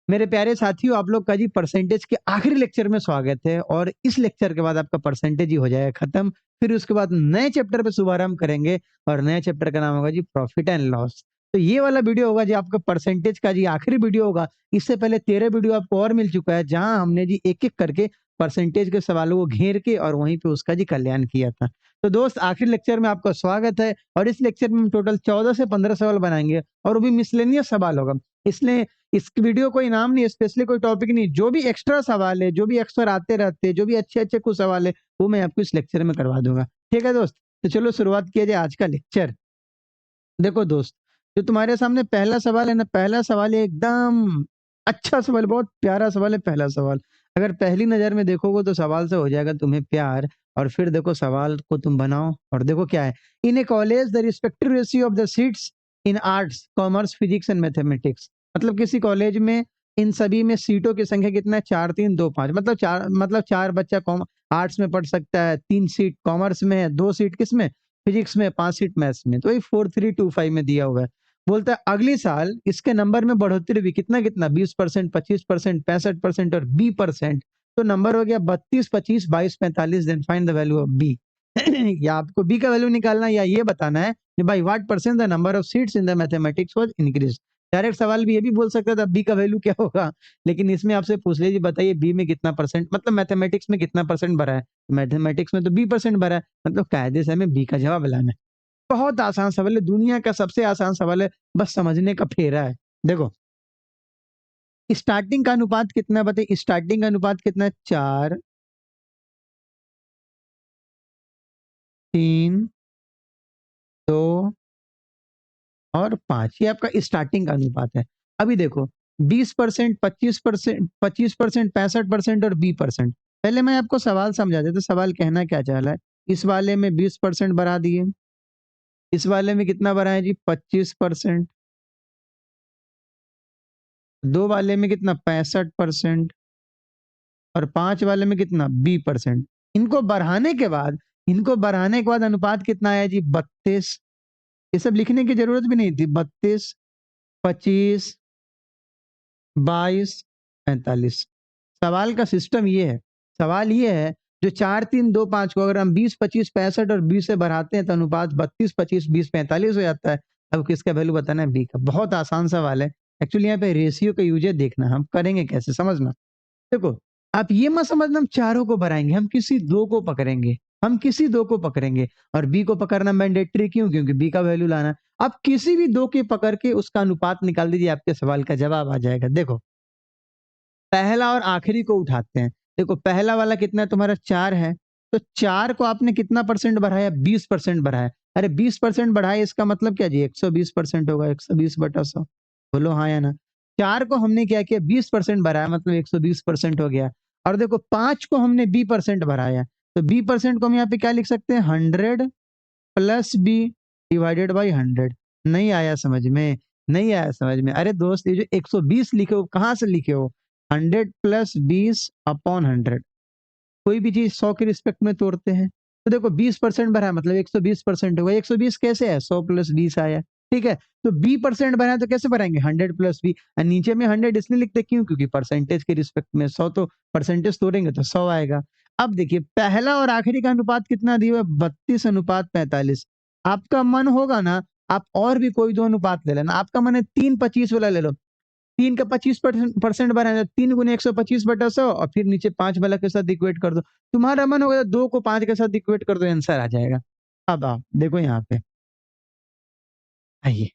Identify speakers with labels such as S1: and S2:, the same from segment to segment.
S1: मेरे प्यारे साथियों, आप लोग का जी परसेंटेज के आखिरी लेक्चर में स्वागत है। और इस लेक्चर के बाद आपका परसेंटेज ही हो जाएगा खत्म। फिर उसके बाद नए चैप्टर पे शुभारंभ करेंगे और नए चैप्टर का नाम होगा जी प्रॉफिट एंड लॉस। तो ये वाला वीडियो होगा जी आपका परसेंटेज का जी आखिरी वीडियो होगा। इससे पहले 13 वीडियो आपको और मिल चुका है, जहां हमने जी एक एक करके परसेंटेज के सवालों को घेर के और वहीं पे उसका जी कल्याण किया था। तो दोस्त, आखिरी लेक्चर में आपका स्वागत है। और इस लेक्चर में हम टोटल 14 से 15 सवाल बनाएंगे और वो भी मिसलेनियस सवाल होगा। इसलिए इस वीडियो को इनाम नहीं, स्पेशली कोई टॉपिक नहीं, जो भी एक्स्ट्रा सवाल है, जो भी अक्सर आते रहते हैं, जो भी अच्छे अच्छे कुछ सवाल है, वो मैं आपको इस लेक्चर में करवा दूंगा। ठीक है दोस्त, तो चलो शुरुआत किया जाए आज का लेक्चर। देखो दोस्त, जो तुम्हारे सामने पहला सवाल है ना, पहला सवाल है एकदम अच्छा सवाल, बहुत प्यारा सवाल है पहला सवाल। अगर पहली नजर में देखोगे तो सवाल से हो जाएगा तुम्हें प्यार। और फिर देखो सवाल को तुम बनाओ और देखो क्या है। In a college the respective ratio of the seats in arts, commerce, physics and mathematics. मतलब किसी कॉलेज में इन सभी में सीटों की संख्या कितना है? 4 3 2 5। मतलब चार बच्चा आर्ट्स में पढ़ सकता है, 3 सीट कॉमर्स में है, 2 सीट किसमें? फिजिक्स में, 5 सीट मैथ्स में। तो ये 4325 में दिया हुआ है। बोलता है अगले साल इसके नंबर में बढ़ोतरी भी कितना कितना? 20%, 25%, 65% और B%। तो नंबर हो गया 32, 25, 22, 45। Then find the value of B. या आपको बी का वैल्यू निकालना है या ये बताना है कि by what percent the number of seats in the mathematics was increase. Direct सवाल भी ये भी बोल सकता था बी का वैल्यू क्या होगा, लेकिन इसमें आपसे पूछ लीजिए बताइए बी में कितना परसेंट, मतलब मैथमेटिक्स में कितना परसेंट भरा है। मैथमेटिक्स में तो B% भरा है, मतलब कायदे से हमें बी का जवाब लाना है। बहुत आसान सवाल है, दुनिया का सबसे आसान सवाल है, बस समझने का फेरा है। देखो स्टार्टिंग का अनुपात कितना है बताइए? स्टार्टिंग का अनुपात कितना है? 4 3 2 और 5। ये आपका स्टार्टिंग का अनुपात है। अभी देखो 20%, 25%, 25%, 65% और B%। पहले मैं आपको सवाल समझा देता, सवाल कहना क्या चाह रहा है। इस वाले में 20% बढ़ा दिए, इस वाले में कितना बढ़ा है जी? 25%। दो वाले में कितना? 65%। और 5 वाले में कितना? B%। इनको बढ़ाने के बाद अनुपात कितना आया जी? 32। ये सब लिखने की जरूरत भी नहीं थी। 32, 25, 22, 45। सवाल का सिस्टम ये है। सवाल ये है, जो 4 3 2 5 को अगर हम 20 25 65 और 20 से बढ़ाते हैं तो अनुपात 32 25 20 45 हो जाता है। अब किसका वैल्यू बताना है? बी का। बहुत आसान सवाल है। एक्चुअली यहाँ पे रेशियो का यूजेस देखना, हम करेंगे कैसे समझना। देखो, आप ये मत समझना हम चारों को बढ़ाएंगे, हम किसी दो को पकड़ेंगे। हम किसी दो को पकड़ेंगे और बी को पकड़ना मैंडेटरी क्यों? क्योंकि बी का वैल्यू लाना है। आप किसी भी दो के पकड़ के उसका अनुपात निकाल दीजिए, आपके सवाल का जवाब आ जाएगा। देखो पहला और आखिरी को उठाते हैं। देखो पहला वाला कितना है तुम्हारा? 4 है। तो 4 को आपने कितना परसेंट बढ़ाया? 20% बढ़ाया। अरे 20% बढ़ाया, इसका मतलब क्या जी? 120% होगा। 120/100। बोलो हाँ या ना। 4 को हमने क्या किया? 20% बढ़ाया, मतलब 120% हो गया। और देखो 5 को हमने B% बढ़ाया, तो B% को हम यहाँ पे क्या लिख सकते हैं? 100 प्लस B डिवाइडेड बाई 100। नहीं आया समझ में? नहीं आया समझ में? अरे दोस्त, ये जो 120 लिखे हो कहाँ से लिखे हो? 100 प्लस 20/100। कोई भी चीज 100 के रिस्पेक्ट में तोड़ते हैं। तो देखो 20% बढ़ा मतलब 120% होगा। 120 कैसे है? 100 प्लस 20 आया। ठीक है, तो B% बना तो कैसे बढ़ाएंगे? 100 प्लस बी। नीचे में 100 इसलिए लिखते क्यों? क्योंकि परसेंटेज के रिस्पेक्ट में 100, तो परसेंटेज तोड़ेंगे तो 100 आएगा। अब देखिए पहला और आखिरी का अनुपात कितना दिया हुआ? 32:45। आपका मन होगा ना, आप और भी कोई दो अनुपात ले लेना। आपका मन है 3:25 वाला ले लो। 3 का 25% बनाना, 3 गुने 125/100 और फिर नीचे 5 वाला के साथ इक्वेट कर दो। तुम्हारा मन होगा 2 को 5 के साथ इक्वेट कर दो, आंसर आ जाएगा। अब आप देखो यहाँ पे आइए,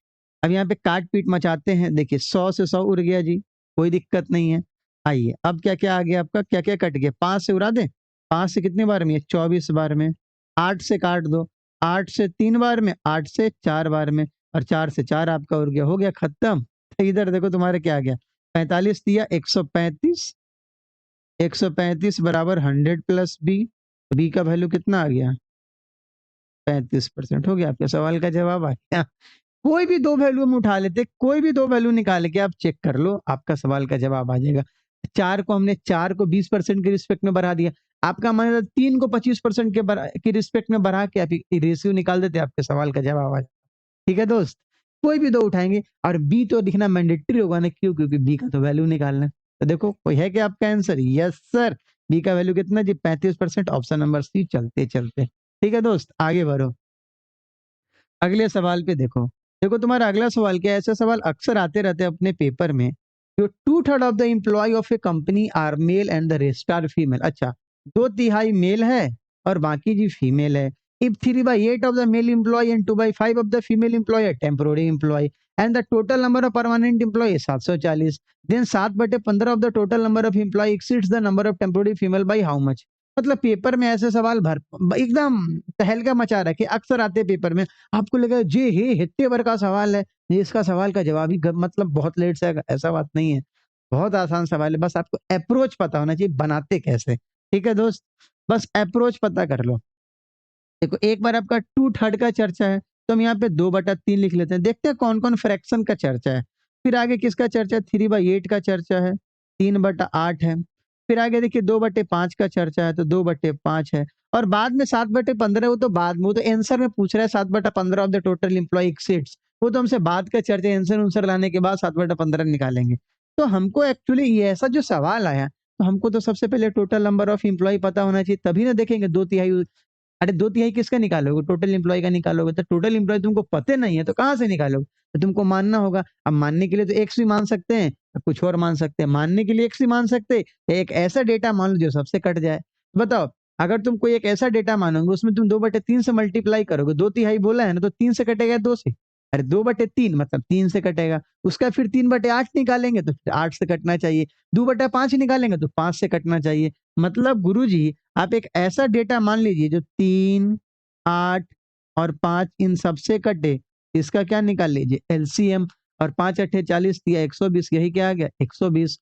S1: अब यहाँ पे काट पीट मचाते हैं। देखिए 100 से 100 उड़ गया जी, कोई दिक्कत नहीं है। आइए अब क्या क्या आ गया आपका? क्या क्या कट गया? 5 से उड़ा दे। 5 से कितने बार में? 24 बार में। 8 से काट दो। 8 से 3 बार में, 8 से 4 बार में, और 4 से 4 आपका उड़ गया, हो गया खत्म। तो इधर देखो तुम्हारे क्या आ गया? 45 दिया, 135। 135 बराबर 100 प्लस बी का वैल्यू कितना आ गया? 35%। हो गया, आपके सवाल का जवाब आ गया। कोई भी दो वैल्यू हम उठा लेते, कोई भी दो वैल्यू निकाल के आप चेक कर लो, आपका सवाल का जवाब आ जाएगा। 4 को 20% के रिस्पेक्ट में बढ़ा दिया। आपका मान 3 को 25% के रिस्पेक्ट में बढ़ा के आप रेशियो निकाल देते, आपके सवाल का जवाब आ जाएगा। ठीक है दोस्त, कोई भी दो उठाएंगे, और बी तो लिखना मैंडेटरी होगा ना, क्यों? क्योंकि बी का तो वैल्यू निकालना है। तो देखो कोई है क्या आपका आंसर? यस सर, बी का वैल्यू कितना जी? 35%। Option number C. चलते चलते ठीक है दोस्त, आगे बढ़ो। अगले सवाल पे देखो। देखो तुम्हारा अगला सवाल क्या है, ऐसे सवाल अक्सर आते रहते हैं अपने पेपर में। जो 2/3 of the employ of a company are male and the rest are female. अच्छा, 2/3 मेल है और बाकी जी फीमेल है। If 3/8 of the male employ and 2/5 of the female employ temporary employ and the total number of permanent employ 740, then 7/15 of the total number of employ exceeds the number of temporary female by how much. मतलब paper में ऐसे सवाल भर एकदम तहलका मचा रखे, अक्सर आते पेपर में। आपको लगा जे हे इतने भर का सवाल है, ये इसका सवाल का जवाब ही मतलब बहुत लेट से आएगा, ऐसा बात नहीं है। बहुत आसान सवाल है, बस आपको अप्रोच पता होना चाहिए, बनाते कैसे। ठीक है दोस्त, बस अप्रोच पता कर लो। देखो एक बार आपका 2/3 का चर्चा है, तो हम यहाँ पे 2/3 लिख लेते हैं। देखते हैं कौन कौन फ्रैक्शन का चर्चा है। फिर आगे किसका चर्चा है? 3/8 का चर्चा है, 3/8 है। फिर आगे देखिए 2/5 का चर्चा है, तो 2/5 है। और बाद में 7/15, वो तो बाद में, वो तो आंसर में पूछ रहा है 7/15 of the total employ exceeds, वो तो हमसे बाद का चर्चा, आंसर लाने के बाद 7/15 निकालेंगे। तो हमको एक्चुअली ये ऐसा जो सवाल आया, तो हमको तो सबसे पहले टोटल नंबर ऑफ एम्प्लॉय पता होना चाहिए, तभी ना देखेंगे 2/3। अरे 2/3 किसका निकालोगे? टोटल एम्प्लॉय का निकालोगे, तो टोटल एम्प्लॉय तुमको पते नहीं है तो कहाँ से निकालोगे? तो तुमको मानना होगा। अब मानने के लिए तो एक्स भी मान सकते हैं, कुछ और मान सकते हैं। मानने के लिए एक्स भी मान सकते हैं, एक ऐसा डेटा मान लो जो सबसे कट जाए। बताओ, अगर तुम कोई एक ऐसा डेटा मानोगे, उसमें तुम 2/3 से मल्टीप्लाई करोगे, 2/3 बोला है ना, तो 3 से कटेगा 2 से। अरे 2/3 मतलब 3 से कटेगा, उसका फिर 3/8 निकालेंगे तो फिर 8 से कटना चाहिए, 2/5 निकालेंगे तो 5 से कटना चाहिए। मतलब गुरुजी, आप एक ऐसा डेटा मान लीजिए जो 3, 8 और 5 इन सबसे कटे, इसका क्या निकाल लीजिए? एलसीएम। और 5 × 8 = 40 दिया 120, यही क्या आ गया? 120।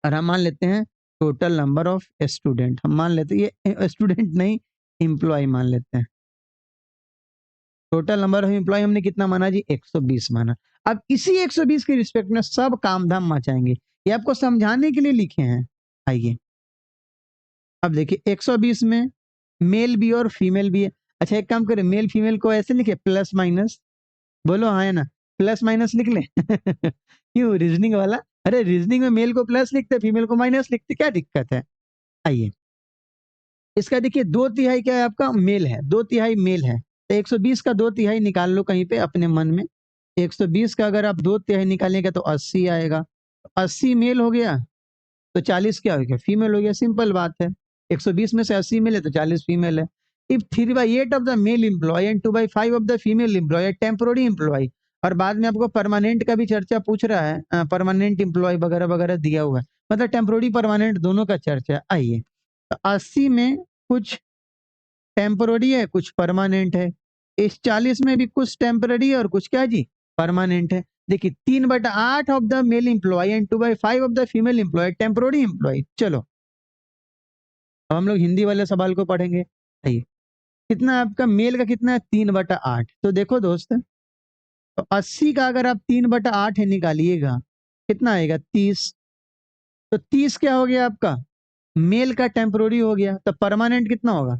S1: और हम मान लेते हैं टोटल नंबर ऑफ स्टूडेंट, हम मान लेते हैं ये स्टूडेंट नहीं, एम्प्लॉय मान लेते हैं। टोटल नंबर ऑफ एम्प्लॉय हमने कितना माना जी? 120 माना। अब इसी 120 के रिस्पेक्ट में सब काम धाम मचाएंगे, ये आपको समझाने के लिए लिखे हैं। आइए अब देखिए 120 में मेल भी और फीमेल भी है। अच्छा एक काम करें, मेल फीमेल को ऐसे लिखे प्लस माइनस, बोलो हाँ है ना? प्लस माइनस लिख ले क्यों? रीजनिंग वाला। अरे रीजनिंग में मेल को प्लस लिखते, फीमेल को माइनस लिखते, क्या दिक्कत है? आइए इसका देखिए 2/3 क्या है आपका? मेल है, 2/3 मेल है। तो 120 का 2/3 निकाल लो कहीं पे अपने मन में। 120 का अगर आप 2/3 निकालेंगे तो 80 आएगा। 80 मेल हो गया, तो 40 क्या हो गया? फीमेल हो गया। सिंपल बात है, 120 में से 80 मेल है तो 40 फीमेल है। If 3/8 of the male employ and 2/5 of the female employ temporary employ, और बाद में आपको परमानेंट का भी चर्चा पूछ रहा है, परमानेंट एम्प्लॉय वगैरह वगैरह दिया हुआ है, मतलब टेम्पोररी परमानेंट दोनों का चर्चा है। आइए तो 80 में कुछ टेम्पोररी है, कुछ परमानेंट है। इस 40 में भी कुछ टेम्पररी है और कुछ क्या जी? परमानेंट है। देखिए 3/8 of the male employ and 2/5 of the female employ temporary employ. चलो अब हम लोग हिंदी वाले सवाल को पढ़ेंगे। आइए कितना आपका मेल का कितना है? 3/8। तो देखो दोस्त, तो 80 का अगर आप 3/8 निकालिएगा, कितना आएगा? 30। तो 30 क्या हो गया आपका? मेल का टेम्पोररी हो गया। तो परमानेंट कितना होगा?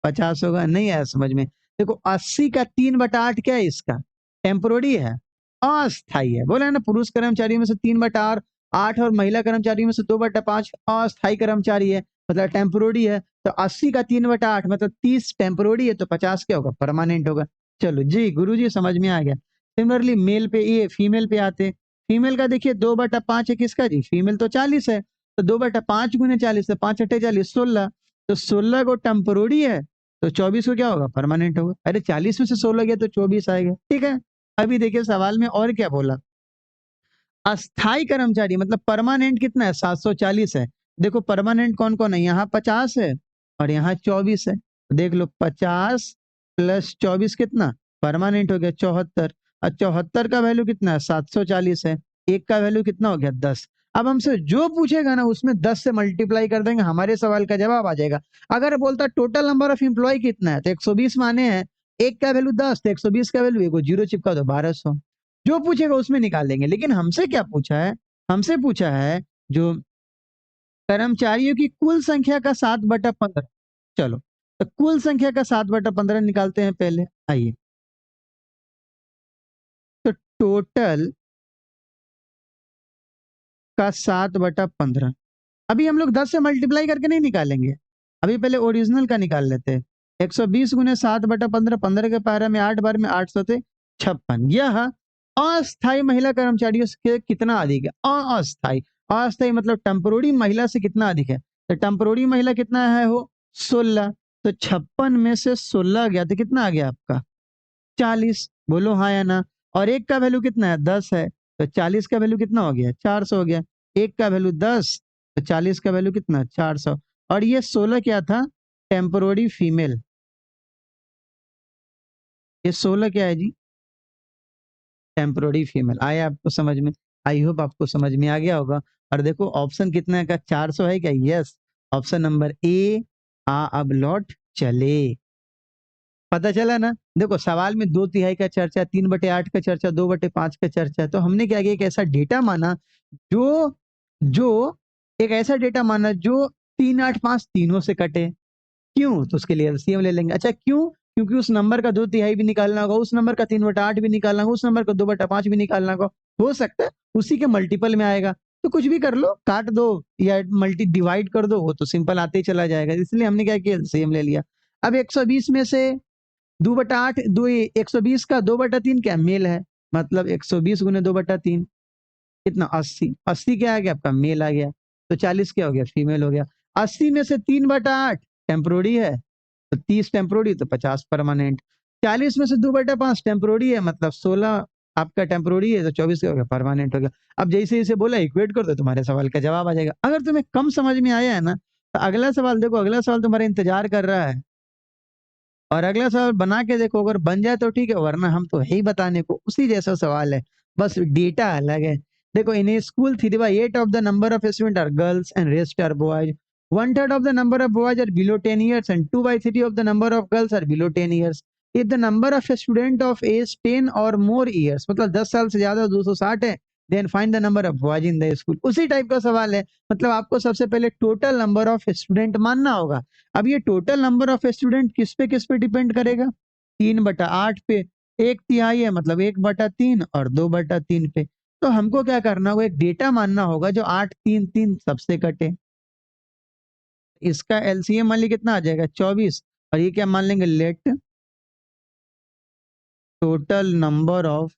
S1: 50 होगा। नहीं आया समझ में? देखो 80 का 3/8 क्या है? इसका टेम्पोररी है, अस्थाई है। बोला है ना, पुरुष कर्मचारियों में से 3/8 8 और महिला कर्मचारियों में से 2/5 अस्थाई कर्मचारी है, मतलब टेम्पोररी है। तो 80 का 3/8 मतलब 30 टेम्पोररी है, तो 50 क्या होगा? परमानेंट होगा। चलो जी गुरु जी समझ में आ गया। सिमिलरली मेल पे, ये फीमेल पे आते। फीमेल का देखिए 2/5 है किसका जी? फीमेल तो 40 है, तो 2/5 × 40 है, 5 × 8 = 16। तो 16 को टेम्पोररी है, तो 24 को क्या होगा? परमानेंट होगा। अरे 40 में से 16 गया तो 24 आएगा। ठीक है, अभी देखिए सवाल में और क्या बोला। अस्थाई कर्मचारी मतलब परमानेंट कितना है? 740 है। देखो परमानेंट कौन कौन है? यहाँ 50 है और यहाँ 24 है। देख लो 50 + 24 कितना? परमानेंट हो गया 74। और 74 का वैल्यू कितना है? 740 है। एक का वैल्यू कितना हो गया? 10। अब हमसे जो पूछेगा ना उसमें 10 से मल्टीप्लाई कर देंगे, हमारे सवाल का जवाब आ जाएगा। अगर बोलता टोटल नंबर ऑफ एम्प्लॉय कितना है, तो 120 माने हैं, एक का वैल्यू 10, तो 120 का वैल्यू एक जीरो चिपका दो 1200। जो पूछेगा उसमें निकाल देंगे। लेकिन हमसे क्या पूछा है? हमसे पूछा है जो कर्मचारियों की कुल संख्या का 7/15। चलो तो कुल संख्या का 7/15 निकालते हैं पहले। आइए टोटल का 7/15। अभी हम लोग 10 से मल्टीप्लाई करके नहीं निकालेंगे, अभी पहले ओरिजिनल का निकाल लेते हैं। 120 गुने 7/15, 15 के पारा में 8 बार में 8 सते 56। यह अस्थायी महिला कर्मचारियों से कितना अधिक है? अस्थायी, अस्थायी मतलब टेम्पोररी महिला से कितना अधिक है? तो टेम्पोररी महिला कितना है हो? 16। तो 56 में से 16 गया तो कितना आ गया आपका? 40। बोलो हाँ या ना। और एक का वैल्यू कितना है? 10 है। तो 40 का वैल्यू कितना हो गया? 400 हो गया। एक का वैल्यू 10, तो 40 का वैल्यू कितना? 400। और ये 16 क्या था? Temporary female. ये 16 क्या है जी? Temporary female. आया आपको समझ में? आई होप आपको समझ में आ गया होगा। और देखो ऑप्शन कितना का 400 है क्या? Yes, option number A. अब लौट चले। पता चला ना? देखो सवाल में 2/3 का चर्चा, 3/8 का चर्चा, 2/5 का चर्चा है। तो हमने क्या किया, एक ऐसा डेटा माना जो जो एक ऐसा डेटा माना जो 3, 8, 5 तीनों से कटे। क्यों? तो उसके लिए एलसीएम ले लेंगे। अच्छा क्यों? क्योंकि उस नंबर का 2/3 भी निकालना होगा, उस नंबर का 3/8 भी निकालना होगा, उस नंबर का 2/5 भी निकालना होगा। हो सकता है उसी के मल्टीपल में आएगा। तो कुछ भी कर लो, काट दो या मल्टी डिवाइड कर दो, वो तो सिंपल आते ही चला जाएगा। इसलिए हमने क्या किया, एलसीएम ले लिया। अब 120 में से 2/8, 120 का 2/3 क्या? मेल है। मतलब 120 गुने 2/3 कितना? 80। 80 क्या आ गया आपका? मेल आ गया। तो 40 क्या हो गया? फीमेल हो गया। 80 में से 3/8 टेम्पोररी है, तो 30 टेम्पोररी, तो 50 परमानेंट। 40 में से 2/5 टेम्पोररी है, मतलब 16 आपका टेम्पोररी है, तो 24 क्या हो गया? परमानेंट हो गया। अब जैसे जैसे बोला इक्वेट कर दो, तुम्हारे सवाल का जवाब आ जाएगा। अगर तुम्हें कम समझ में आया है ना, तो अगला सवाल देखो, अगला सवाल तुम्हारा इंतजार कर रहा है। और अगला सवाल बना के देखो, अगर बन जाए तो ठीक है, वरना हम तो है ही बताने को, उसी जैसा सवाल है, बस डेटा अलग है। देखो, in a school 3/8 of the number of student are girls and rest are boys. 1/3 of the number of boys are below 10 years and 2/3 of the number of girls are below 10 years. If the number of student of age 10 or more years, मतलब 10 साल से ज्यादा 260 है, then find the number of boys in the school। उसी type का सवाल है। मतलब आपको सबसे पहले टोटल नंबर ऑफ स्टूडेंट मानना होगा। अब ये टोटल नंबर ऑफ स्टूडेंट किस पे डिपेंड करेगा? 3/8 पे। 1/3 है, मतलब 1/3 और 2/3 पे। तो हमको क्या करना होगा, एक डेटा मानना होगा जो 8, 3, 3 सबसे कटे। इसका एलसीएम मान ली कितना आ जाएगा? 24। और ये क्या मान लेंगे? Let total number of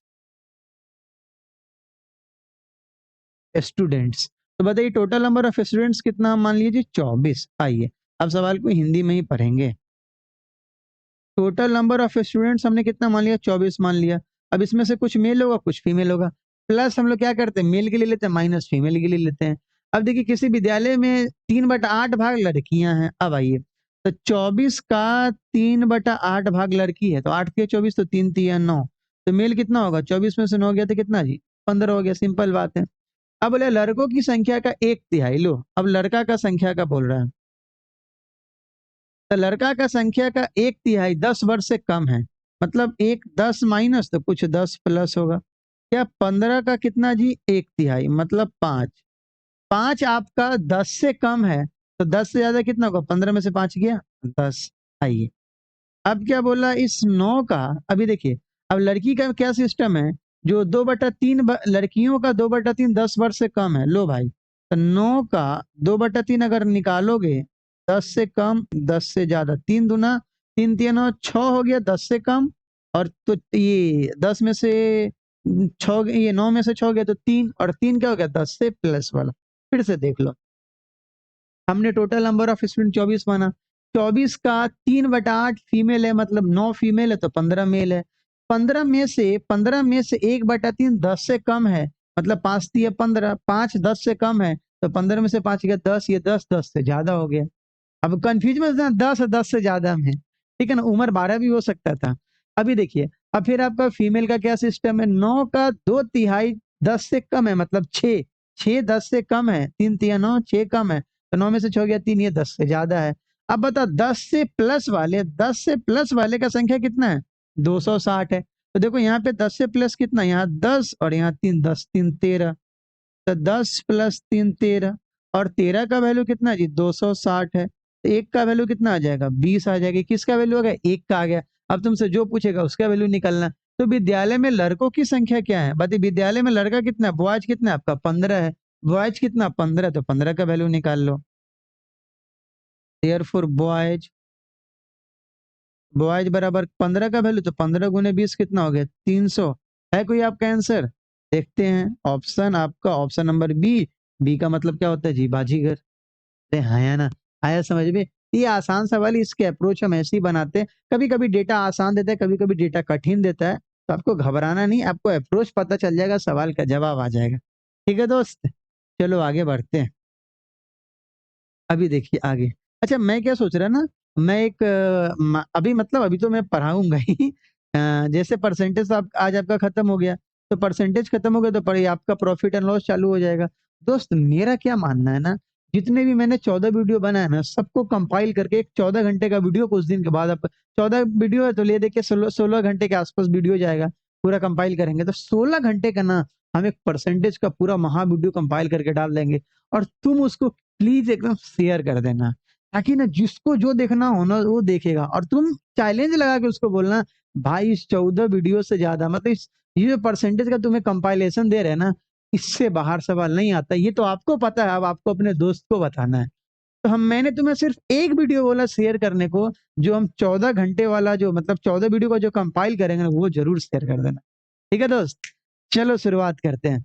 S1: students. तो बताइए टोटल नंबर ऑफ स्टूडेंट्स कितना मान लीजिए? 24। आइए अब सवाल को हिंदी में ही पढ़ेंगे। टोटल नंबर ऑफ स्टूडेंट्स हमने कितना मान लिया? 24 मान लिया। अब इसमें से कुछ मेल होगा, कुछ फीमेल होगा। प्लस हम लोग क्या करते हैं, मेल के लिए लेते हैं, माइनस फीमेल के लिए लेते हैं। अब देखिए किसी विद्यालय में 3/8 भाग लड़कियां हैं। अब आइए, तो 24 का 3/8 भाग लड़की है, तो 8 के 24, तो 3 3 9। तो मेल कितना होगा? 24 में से 9 गया तो कितना जी? 15 हो गया। सिंपल बात है। अब बोले लड़कों की संख्या का 1/3 लो। अब लड़का का संख्या का बोल रहा है, तो लड़का का संख्या का 1/3 10 वर्ष से कम है। मतलब एक 10 माइनस तो कुछ 10 प्लस होगा। क्या 15 का कितना जी? 1/3 मतलब 5। 5 आपका 10 से कम है, तो 10 से ज्यादा कितना होगा? 15 में से 5 गया 10। आइए अब क्या बोला इस 9 का। अभी देखिए, अब लड़की का क्या सिस्टम है, जो 2/3 लड़कियों का 2/3 10 वर्ष से कम है। लो भाई, तो 9 का 2/3 अगर निकालोगे, 10 से कम 10 से ज्यादा, 3 दूना 3 3 9 6 हो गया 10 से कम। और तो ये 10 में से 6, ये 9 में से 6 गया तो 3, और 3 क्या हो गया? 10 से प्लस वाला। फिर से देख लो, हमने टोटल नंबर ऑफ स्टूडेंट 24 माना। 24 का 3/8 फीमेल है, मतलब 9 फीमेल है, तो 15 मेल है। 15 में से 1/3 10 से कम है, मतलब 5 दिया 15, 5 10 से कम है, तो 15 में से 5 गया 10, ये 10 10 से ज्यादा हो गया। अब कंफ्यूज में ना, 10 और 10 से ज्यादा में, ठीक है ना, उम्र 12 भी हो सकता था। अभी देखिए, अब फिर आपका फीमेल का क्या सिस्टम है, 9 का 2/3 10 से कम है, मतलब 6, 6 10 से कम है, 3 3 9 6 कम है, तो 9 में से 6 गया 3, ये 10 से ज्यादा है। अब बता 10 से प्लस वाले का संख्या कितना है? 260 है। तो देखो यहाँ पे 10 से प्लस कितना, यहाँ 10 और यहाँ 3, 10 3 13, तो 10 + 3 13। और 13 का वैल्यू कितना जी? 260 है। तो एक का वैल्यू कितना आ जाएगा? 20 आ जाएगा। किसका वैल्यू आ गया? एक का आ गया। अब तुमसे जो पूछेगा उसका वैल्यू निकलना। तो विद्यालय में लड़कों की संख्या क्या है? बताइए, विद्यालय में लड़का कितना है? बॉयज कितना है आपका? 15 है। बॉयज कितना? 15, तो 15 का वैल्यू निकाल लो। देयरफॉर बॉयज, बॉयज बराबर 15 का वैल्यू, तो 15 गुने 20 कितना हो गया? 300। है कोई आपका आंसर? देखते हैं ऑप्शन आपका, ऑप्शन नंबर बी। बी का मतलब क्या होता है जी? बाजीगर। अरे हाँ या ना? आया समझ में? ये आसान सवाल, इसके अप्रोच हम ऐसे ही बनाते हैं। कभी कभी डेटा आसान देता है, कभी कभी डेटा कठिन देता है, तो आपको घबराना नहीं, आपको अप्रोच पता चल जाएगा, सवाल का जवाब आ जाएगा। ठीक है दोस्त, चलो आगे बढ़ते हैं। अभी देखिए आगे। अच्छा, मैं क्या सोच रहा ना, मैं एक अभी मतलब अभी तो मैं पढ़ाऊंगा ही। जैसे परसेंटेज आप आज आपका खत्म हो गया, तो परसेंटेज खत्म हो गया तो पढ़िए आपका प्रॉफिट एंड लॉस चालू हो जाएगा। दोस्त मेरा क्या मानना है ना, जितने भी मैंने 14 वीडियो बनाया ना, सबको कंपाइल करके एक 14 घंटे का वीडियो, कुछ दिन के बाद आप 14 वीडियो है तो ले देखिए 16 घंटे के आसपास वीडियो जाएगा। पूरा कंपाइल करेंगे तो 16 घंटे का ना, हम एक परसेंटेज का पूरा महा वीडियो कंपाइल करके डाल देंगे। और तुम उसको प्लीज एकदम शेयर कर देना, ताकि ना जिसको जो देखना हो ना वो देखेगा। और तुम चैलेंज लगा के उसको बोलना, भाई इस 14 वीडियो से ज्यादा, मतलब ये जो परसेंटेज का तुम्हें कंपाइलेशन दे रहे हैं ना, इससे बाहर सवाल नहीं आता। ये तो आपको पता है, अब आपको अपने दोस्त को बताना है। तो मैंने तुम्हें सिर्फ एक वीडियो बोला शेयर करने को, जो हम 14 घंटे वाला, जो मतलब 14 वीडियो का जो कंपाइल करेंगे ना, वो जरूर शेयर कर देना। ठीक है दोस्त, चलो शुरुआत करते हैं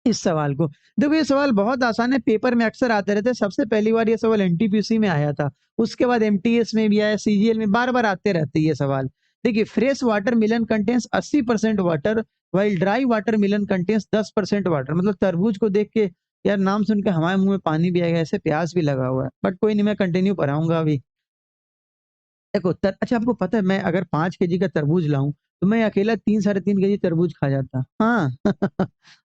S1: इस सवाल को। देखो ये सवाल बहुत आसान है, पेपर में अक्सर आते रहते हैं। सबसे पहली बार ये सवाल एनटीपीसी में आया था, उसके बाद एमटीएस में भी आया, सीजीएल में बार बार आते रहते हैं ये सवाल। देखिए, fresh watermelon contains 80% water, while dry watermelon contains 10% water. मतलब तरबूज को देख के यार नाम सुन के हमारे मुंह में पानी भी आएगा, ऐसे प्यास भी लगा हुआ है, बट कोई नहीं, मैं कंटिन्यू पढ़ाऊंगा अभी। देखो अच्छा, आपको पता है मैं अगर 5 केजी का तरबूज लाऊं, तो मैं अकेला 3-3.5 केजी तरबूज खा जाता। हाँ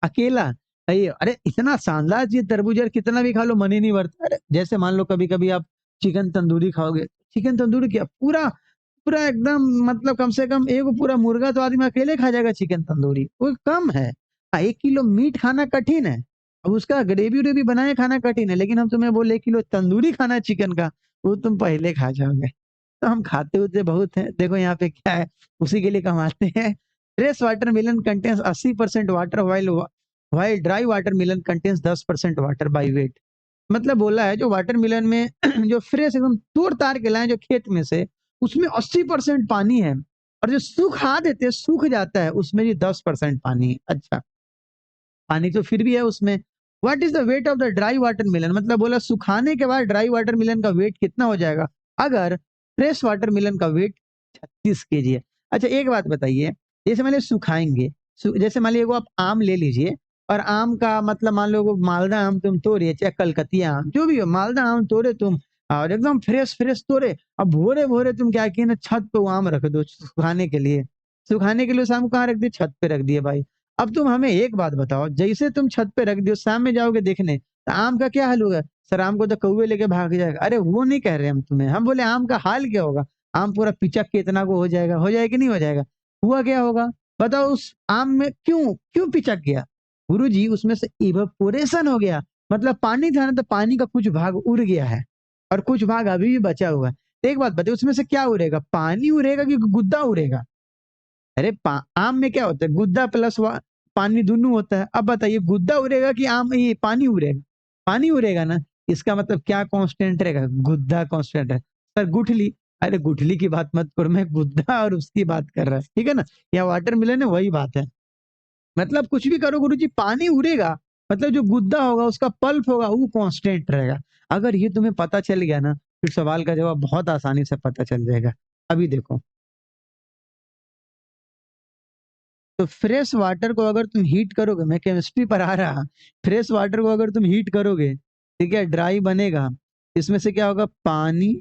S1: अकेला। अरे इतना शानदार चीज तरबूज, यार कितना भी खा लो मन ही नहीं भरता। अरे जैसे मान लो कभी कभी आप चिकन तंदूरी खाओगे, चिकन तंदूरी क्या पूरा पूरा एकदम, मतलब कम से कम एक पूरा मुर्गा तो आदमी अकेले खा जाएगा। चिकन तंदूरी वो कम है। 1 किलो मीट खाना कठिन है, अब उसका ग्रेवी उरेवी बनाए खाना कठिन है, लेकिन हम तुम्हें बोले 1 किलो तंदूरी खाना है चिकन का, वो तुम पहले खा जाओगे। तो हम खाते होते बहुत हैं। देखो यहाँ पे क्या है, उसी के लिए कमाते हैं। Fresh watermelon contains 80% water, while while dry watermelon contains 10% water by wait. मतलब बोला है जो वाटर मिलन में जो फ्रेश एकदम तोड़ ताड़ के लाए जो खेत में से, उसमें 80% पानी है, और जो सूखा देते सूख जाता है उसमें भी 10% पानी है। अच्छा, पानी तो फिर भी है उसमें। What is the weight of the dry watermelon, मतलब बोला सुखाने के बाद ड्राई वाटर मिलन का वेट कितना हो जाएगा, अगर फ्रेश वाटर मिलन का वेट 36 केजी है। अच्छा एक बात बताइए, जैसे मान लो सुखाएंगे, जैसे मान लीजिए आप आम ले लीजिए, और आम का मतलब मान लो वो मालदा आम तुम तोड़िए, चाहे कलकतिया आम जो भी हो, मालदा आम तोड़े तुम, और एकदम फ्रेश फ्रेश तोड़े, अब भोरे भोरे तुम क्या किए ना, छत पे वो आम रख दो सुखाने के लिए। सुखाने के लिए शाम को कहाँ रख दिए? छत पे रख दिए भाई। अब तुम हमें एक बात बताओ, जैसे तुम छत पे रख दियो, शाम में जाओगे देखने, तो आम का क्या हाल होगा? सर आम को तो कौवे लेके भाग जाएगा। अरे वो नहीं कह रहे हम तुम्हें, हम बोले आम का हाल क्या होगा? आम पूरा पिचक के इतना को हो जाएगा कि नहीं हो जाएगा? हुआ क्या होगा बताओ? उस आम में क्यों क्यों पिचक गया? गुरुजी उसमें से इवेपोरेशन हो गया। मतलब पानी था ना, तो पानी का कुछ भाग उड़ गया है, और कुछ भाग अभी भी बचा हुआ है। तो एक बात बताइए, उसमें से क्या उड़ेगा? पानी उड़ेगा कि गुद्दा उड़ेगा? अरे आम में क्या होता है, गुद्दा प्लस पानी दोनों होता है। अब बताइए गुद्दा उड़ेगा कि आम ये पानी उड़ेगा? पानी उड़ेगा ना। इसका मतलब क्या कांस्टेंट रहेगा? गुद्दा कांस्टेंट है। सर गुठली, अरे गुठली की बात मत करो, मैं गुद्दा और उसकी बात कर रहा है, ठीक है ना? या वाटरमेलन है, वही बात है। मतलब कुछ भी करो गुरुजी, पानी उड़ेगा, मतलब जो गुद्दा होगा उसका पल्प होगा वो कांस्टेंट रहेगा। अगर ये तुम्हें पता चल गया ना, फिर सवाल का जवाब बहुत आसानी से पता चल जाएगा। अभी देखो, तो फ्रेश वाटर को अगर तुम हीट करोगे, मैं केमिस्ट्री पढ़ा रहा, फ्रेश वाटर को अगर तुम हीट करोगे, ठीक है, ड्राई बनेगा। इसमें से क्या होगा? पानी,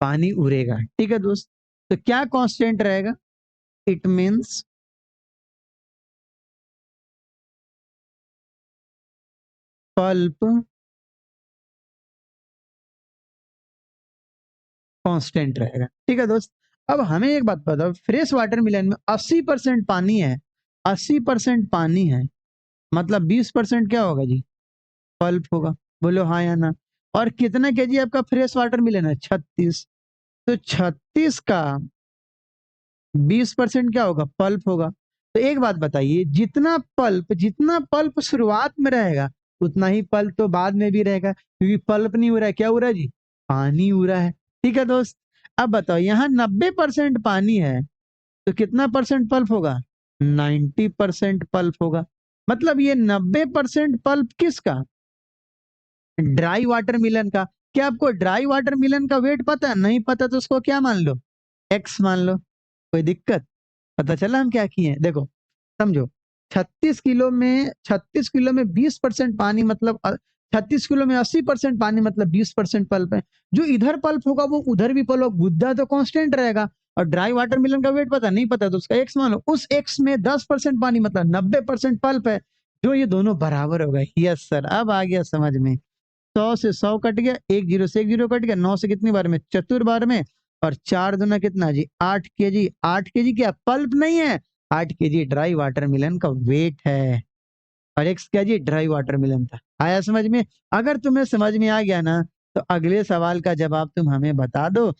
S1: पानी उड़ेगा, ठीक है दोस्त। तो क्या कांस्टेंट रहेगा? इट मीन्स पल्प कांस्टेंट रहेगा, ठीक है दोस्त। अब हमें एक बात बताओ, फ्रेश वाटर मिलन में 80% पानी है, 80% पानी है, मतलब 20% क्या होगा जी? पल्प होगा। बोलो हाँ या ना? और कितना केजी आपका फ्रेश वाटर मिलन है? 36। तो 36 का 20% क्या होगा? पल्प होगा। तो एक बात बताइए, जितना पल्प शुरुआत में रहेगा, उतना ही पल्प तो बाद में भी रहेगा, क्योंकि पल्प नहीं हो रहा है, क्या हो रहा है जी? पानी हो रहा है। ठीक है दोस्त, अब बताओ, यहाँ 90% पानी है, तो कितना परसेंट पल्प होगा? 90% पल्प होगा। मतलब ये 90% पल्प किसका? ड्राई वाटरमेलन का। क्या आपको ड्राई वाटरमेलन का वेट पता है? नहीं पता तो उसको क्या मान लो? एक्स मान लो। कोई दिक्कत? पता चला हम क्या किए हैं? देखो, समझो, 36 किलो में 20% पानी, मतलब 36 किलो में 80% पानी, मतलब 20% पल्प है। जो इधर पल्प होगा वो उधर भी पल्प, गुद्दा तो कांस्टेंट रहेगा। और ड्राई वाटरमेलन का वेट पता नहीं पता तो उसका एक्स मान लो। उस एक्स में 10% पानी, मतलब 90% पल्प है, जो ये दोनों बराबर हो गए। यस सर, अब आ गया समझ में। 100 से 100 कट गया, 1 0 से 1 0 कट गया, 9 से कितनी बार में? चतुर्बार में। और 4 दूना कितना जी? 8 kg। 8 kg क्या पल्प नहीं है? 8 kg ड्राई वाटरमेलन का वेट है। और एक्स क्या जी? ड्राई वाटरमेलन था। आया समझ में? अगर तुम्हें समझ में आ गया ना, तो अगले सवाल का जवाब तुम हमें बता दो।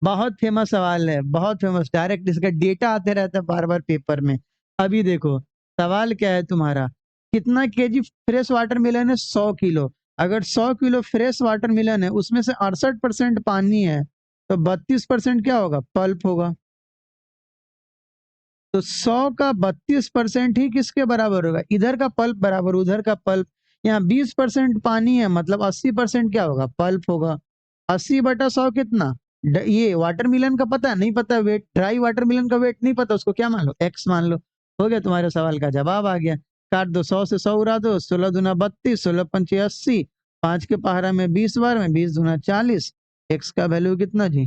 S1: बहुत फेमस सवाल है, बहुत फेमस, डायरेक्ट इसका डेटा आते रहता है बार बार पेपर में। अभी देखो, सवाल क्या है तुम्हारा? कितना केजी फ्रेश वाटर मिलन है? 100 किलो। अगर 100 किलो फ्रेश वाटर मिलन है, उसमें से 68% पानी है, तो 32% क्या होगा? पल्प होगा। तो 100 का 32% ही किसके बराबर होगा? इधर का पल्प बराबर उधर का पल्प। यहाँ 20% पानी है, मतलब 80% क्या होगा? पल्प होगा। 80/100 कितना? ये वाटरमेलन का पता है? नहीं पता वेट। ड्राई वाटरमेलन का वेट नहीं पता, उसको क्या मान लो? एक्स मान लो। हो गया, तुम्हारे सवाल का जवाब आ गया। काट दो, 100 से 100 उड़ा दो, 16 दूना 32, 16 पंचे 80, 5 के पहाड़ा में 20 बार में, 20 दूना 40। एक्स का वैल्यू कितना जी?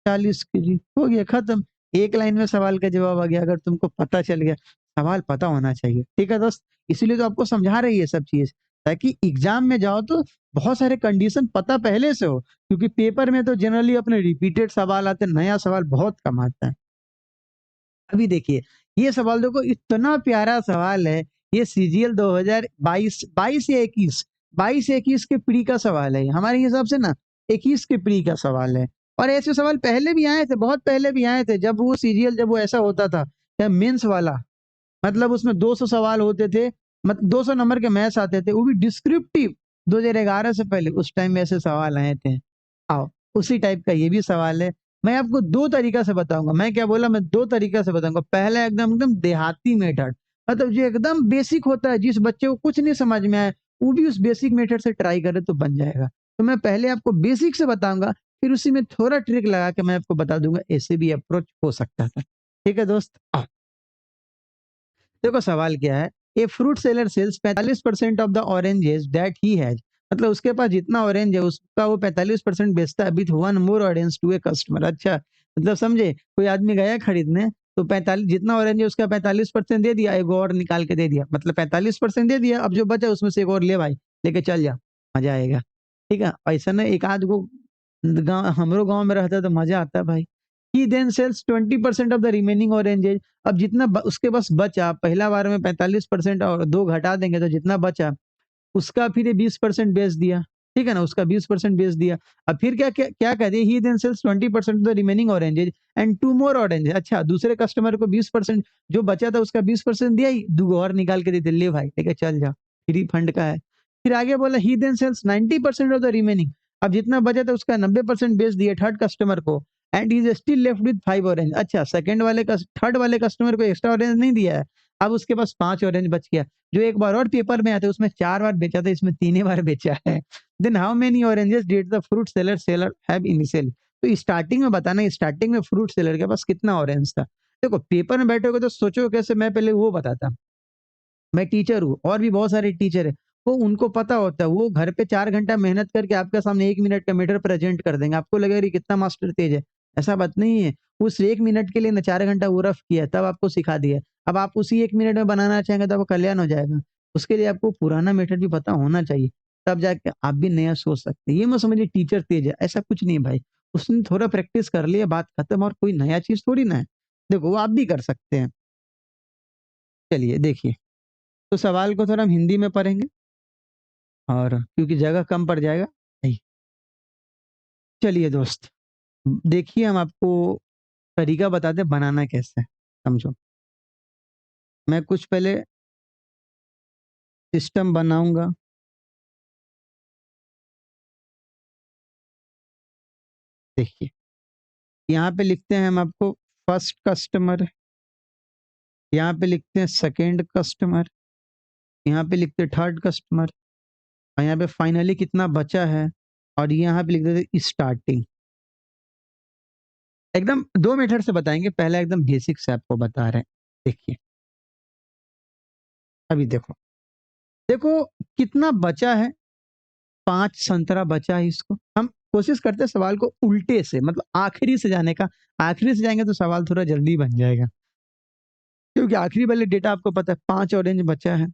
S1: 40 kg। हो गया, खत्म। एक लाइन में सवाल का जवाब आ गया। अगर तुमको पता चल गया, सवाल पता होना चाहिए, ठीक है दोस्त। इसीलिए तो आपको समझा रही है सब चीज, ताकि एग्जाम में जाओ तो बहुत सारे कंडीशन पता पहले से हो, क्योंकि पेपर में तो जनरली अपने रिपीटेड सवाल आते हैं, नया सवाल बहुत कम आता है। अभी देखिए, ये सवाल देखो, इतना प्यारा सवाल है। ये सीजीएल 2022 22 या 21, 22 21 के प्री का सवाल है। हमारे हिसाब से ना 21 के प्री का सवाल है। और ऐसे सवाल पहले भी आए थे, बहुत पहले भी आए थे, जब वो सीजीएल, जब वो ऐसा होता था, मेंस वाला, मतलब उसमें 200 सवाल होते थे, मतलब 200 नंबर के मैथ्स आते थे, वो भी डिस्क्रिप्टिव। 2011 से पहले उस टाइम में ऐसे सवाल आए थे। आओ, उसी टाइप का ये भी सवाल है। मैं आपको दो तरीका से बताऊंगा। मैं क्या बोला? मैं दो तरीका से बताऊंगा। पहला एकदम एकदम देहाती मेथड, मतलब जो एकदम बेसिक होता है, जिस बच्चे को कुछ नहीं समझ में आए, वो भी उस बेसिक मेथड से ट्राई करे तो बन जाएगा। तो मैं पहले आपको बेसिक से बताऊंगा, फिर उसी में थोड़ा ट्रिक लगा के मैं आपको बता दूंगा ऐसे भी अप्रोच हो सकता था। ठीक है दोस्त, आओ। देखो सवाल क्या है? A fruit seller sales 45% of the oranges that he has, मतलब उसके पास जितना ऑरेंज है उसका वो 45% बेचता है with one more orange to a customer. अच्छा, मतलब समझे, कोई आदमी गया खरीदने, तो 45 जितना ऑरेंज है उसका 45% दे दिया, एक और निकाल के दे दिया, मतलब 45% दे दिया। अब जो बचा उसमें से एक और ले भाई, लेके चल जा, मजा आएगा। ठीक है, ऐसा ना एक आध को गाँव, हमरो गाँव में रहता है तो मजा आता है भाई। He then sells 20% of the remaining oranges. अब जितना उसके पास बचा, पहला बार में 45% और दो घटा देंगे तो जितना बचा, उसका फिर ये 20% बेच दिया। ठीक है ना, उसका 20% बेच दिया। अब फिर क्या क्या क्या कह दिया? He then sells 20% of the remaining oranges and two more orange. अच्छा, दूसरे कस्टमर को 20%, जो बचा था उसका 20% दिया ही, दो और निकाल के दे दिया, ले भाई लेके चल जा, फ्री फंड का है। फिर आगे बोला he then sells 90% of the remaining. अब जितना बचा था उसका 90% बेच दिया थर्ड कस्टमर को, and is still left with 5 orange. अच्छा, थर्ड वाले कस्टमर को एक्स्ट्रा ऑरेंज नहीं दिया है, अब उसके पास 5 ऑरेंज बच गया, जो एक बार और पेपर में आते उसमें 4 बार बेचा था, इसमें 3 ही बार बेचा है। Then how many oranges did the fruit seller have initially. तो स्टार्टिंग में बताना, स्टार्टिंग में फ्रूट सेलर के पास कितना ऑरेंज था। देखो पेपर में बैठोगे तो सोचो कैसे, मैं पहले वो बताता। मैं टीचर हूँ, और भी बहुत सारे टीचर है, वो उनको पता होता है, वो घर पे 4 घंटा मेहनत करके आपके सामने 1 मिनट का मैटर प्रेजेंट कर देंगे, आपको लगेगा कितना मास्टर तेज है। ऐसा बात नहीं है। उस 1 मिनट के लिए ना 4 घंटा वो रफ किया, तब आपको सिखा दिया। अब आप उसी 1 मिनट में बनाना चाहेंगे तो आपका कल्याण हो जाएगा। उसके लिए आपको पुराना मेथड भी पता होना चाहिए, तब जाके आप भी नया सोच सकते हैं। ये मत समझिए टीचर तेज है, ऐसा कुछ नहीं है भाई। उसने थोड़ा प्रैक्टिस कर लिया, बात खत्म, और कोई नया चीज थोड़ी ना है। देखो वो आप भी कर सकते हैं। चलिए देखिए, तो सवाल को थोड़ा हम हिंदी में पढ़ेंगे, और क्योंकि जगह कम पड़ जाएगा। नहीं, चलिए दोस्त, देखिए हम आपको तरीका बताते हैं बनाना कैसे है, समझो। मैं कुछ पहले सिस्टम बनाऊंगा। देखिए, यहाँ पे लिखते हैं हम आपको फर्स्ट कस्टमर, यहाँ पे लिखते हैं सेकंड कस्टमर, यहाँ पे लिखते हैं थर्ड कस्टमर, और यहाँ पे फाइनली कितना बचा है, और यहाँ पे लिख देते स्टार्टिंग। एकदम 2 मेथड से बताएंगे, पहला एकदम बेसिक से आपको बता रहे हैं। देखिए, अभी देखो, देखो कितना बचा है, 5 संतरा बचा है। इसको हम कोशिश करते हैं सवाल को उल्टे से, मतलब आखिरी से जाने का। आखिरी से जाएंगे तो सवाल थोड़ा जल्दी बन जाएगा, क्योंकि आखिरी वाले डेटा आपको पता है 5 ऑरेंज बचा है।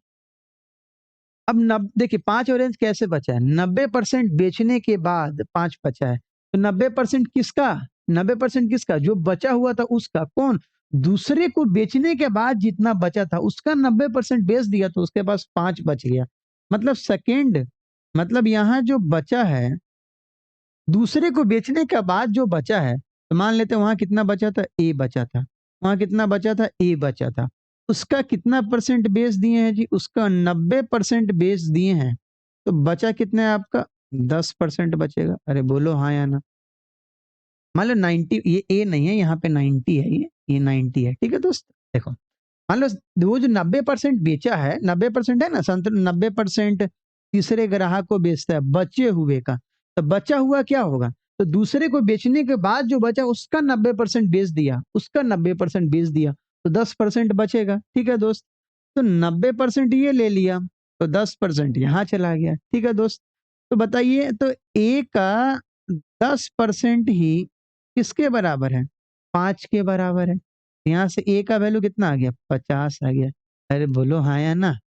S1: अब देखिए 5 ऑरेंज कैसे बचा है, 90% बेचने के बाद 5 बचा है। तो 90% किसका, 90% किसका, जो बचा हुआ था उसका। कौन, दूसरे को बेचने के बाद जितना बचा था उसका 90% बेच दिया, तो उसके पास 5 बच गया। मतलब सेकेंड, मतलब यहाँ जो बचा है, दूसरे को बेचने के बाद जो बचा है, तो मान लेते हैं वहां कितना बचा था, ए बचा था। वहां कितना बचा था, ए बचा था। उसका कितना परसेंट बेच दिए हैं जी, उसका 90% बेच दिए हैं। तो बचा कितना है आपका, 10% बचेगा। अरे बोलो हाँ या ना। मान लो 90, ये ए नहीं है, यहाँ पे 90 है, ये 90 है, ठीक है दोस्त। देखो, मान लो वो जो 90% बेचा है, 90% है ना, 90% तीसरे ग्राहक को बेचता है बचे हुए का। तो बचा हुआ क्या होगा, तो दूसरे को बेचने के बाद जो बचा उसका 90% बेच दिया, उसका 90% बेच दिया, तो 10% बचेगा। ठीक है दोस्त, तो 90% ये ले लिया, तो 10% यहाँ चला गया। ठीक है दोस्त, तो बताइए, तो ए का 10% ही किसके बराबर है, 5 के बराबर है। यहाँ से ए का वैल्यू कितना आ गया, 50 आ गया। अरे बोलो हाँ या ना।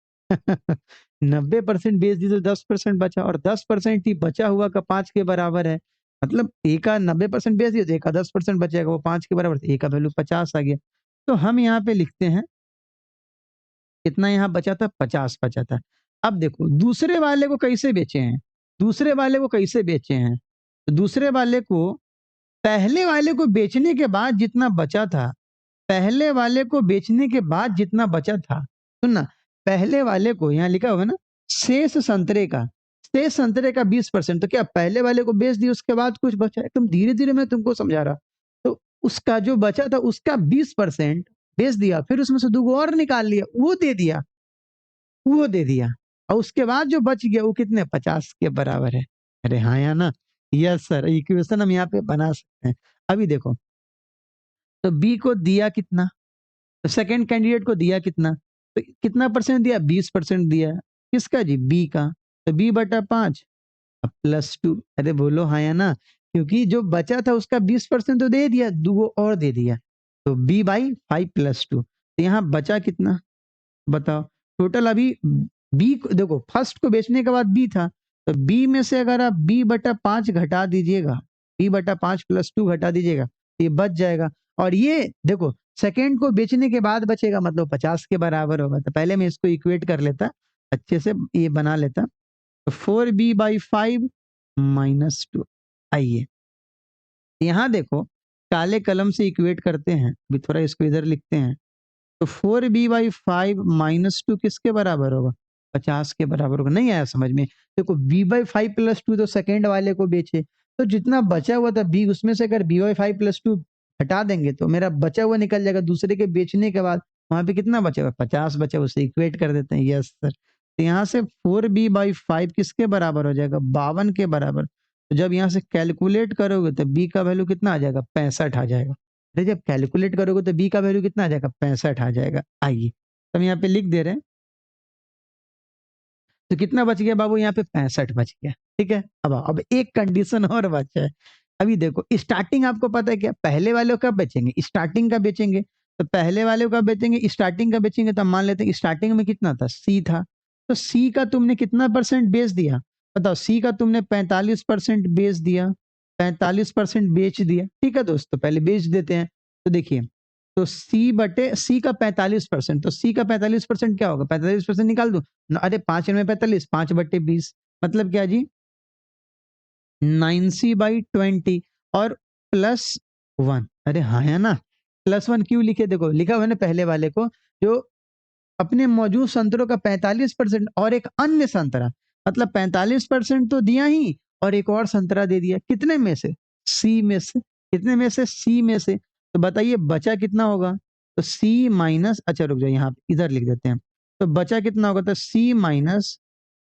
S1: 90% बेच दी तो 10% बचा, और 10% ही बचा हुआ का 5 के बराबर है। मतलब ए का 90% बेच दिया तो ए का 10% बचेगा, वो 5 के बराबर, ए का वैल्यू 50 आ गया। तो हम यहाँ पे लिखते हैं कितना यहाँ बचा था, 50 बचा था। अब देखो दूसरे वाले को कैसे बेचे हैं, दूसरे वाले को कैसे बेचे हैं, तो दूसरे वाले को, पहले वाले को बेचने के बाद जितना बचा था, पहले वाले को बेचने के बाद जितना बचा था, सुनना, पहले वाले को यहाँ लिखा होगा ना, शेष संतरे का, शेष संतरे का 20%। तो क्या पहले वाले को बेच दिया उसके बाद कुछ बचा, एकदम धीरे धीरे मैं तुमको समझा रहा। तो उसका जो बचा था उसका 20% बेच दिया, फिर उसमें से 2 और निकाल लिया, वो दे दिया, वो दे दिया, और उसके बाद जो बच गया वो कितने, 50 के बराबर है। अरे हाँ या ना, यस सर, इक्वेशन हम यहाँ पे बना सकते हैं। अभी देखो, तो बी को दिया कितना, तो सेकंड कैंडिडेट को दिया कितना, तो कितना परसेंट दिया, 20% दिया। किसका जी, बी का। तो बी/5 +2। अरे बोलो हाँ या ना, क्योंकि जो बचा था उसका 20% तो दे दिया, 2 और दे दिया, तो b/5 +2। तो यहाँ बचा कितना, बताओ। टोटल अभी बी को देखो, फर्स्ट को बेचने के बाद बी था, तो बी में से अगर आप b/5 घटा दीजिएगा, b/5 +2 घटा दीजिएगा, तो ये बच जाएगा। और ये देखो, सेकेंड को बेचने के बाद बचेगा, मतलब 50 के बराबर होगा। तो पहले मैं इसको इक्वेट कर लेता, अच्छे से ये बना लेता। तो 4b/5 -2। आइए यहाँ देखो, काले कलम से इक्वेट करते हैं, अभी थोड़ा इसको इधर लिखते हैं। तो 4b/5 - 2 किसके बराबर होगा, 50 के बराबर होगा। नहीं आया समझ में, देखो b/5 +2 तो सेकेंड वाले को बेचे, तो जितना बचा हुआ था बी, उसमें से अगर b/5 +2 हटा देंगे तो मेरा बचा हुआ निकल जाएगा, दूसरे के बेचने के बाद वहां पे कितना बचा हुआ, 50 बचा, उसे इक्वेट कर देते हैं। यस सर, तो यहाँ से 4b/5 किसके बराबर हो जाएगा, 52 के बराबर। तो जब यहाँ से कैलकुलेट करोगे तो बी का वैल्यू कितना आ जाएगा, 65 आ जाएगा। अरे जब कैलकुलेट करोगे तो बी का वैल्यू कितना आ जाएगा, 65 आ जाएगा। आइए, तो हम यहाँ पे लिख दे रहे हैं, तो कितना बच गया बाबू, यहाँ पे 65 बच गया। ठीक है, अब एक कंडीशन और बचा है। अभी देखो, स्टार्टिंग आपको पता है क्या, पहले वाले को कब बेचेंगे, स्टार्टिंग का बेचेंगे। तो पहले वाले को कब बेचेंगे, स्टार्टिंग का बेचेंगे। तो हम मान लेते हैं स्टार्टिंग में कितना था, सी था, तो सी का तुमने कितना परसेंट बेच दिया, बताओ। सी का तुमने 45% बेच दिया, 45% बेच दिया। ठीक है दोस्तों, पहले बेच देते हैं। तो देखिए, तो सी का 45%, तो सी का 45% क्या होगा, 45% निकाल दो। अरे 5 में 45, 5/20, मतलब क्या जी, 9c/20 और +1। अरे हाँ है ना, +1 क्यों लिखे? देखो लिखा हुआ है ना पहले वाले को, जो अपने मौजूद संतरों का 45% और एक अन्य संतरा, मतलब 45% तो दिया ही और एक और संतरा दे दिया। कितने में से? सी में से। कितने में से? सी में से। तो बताइए बचा कितना होगा? तो सी माइनस, अच्छा रुक जाओ यहाँ इधर लिख देते हैं। तो बचा कितना होगा? तो सी माइनस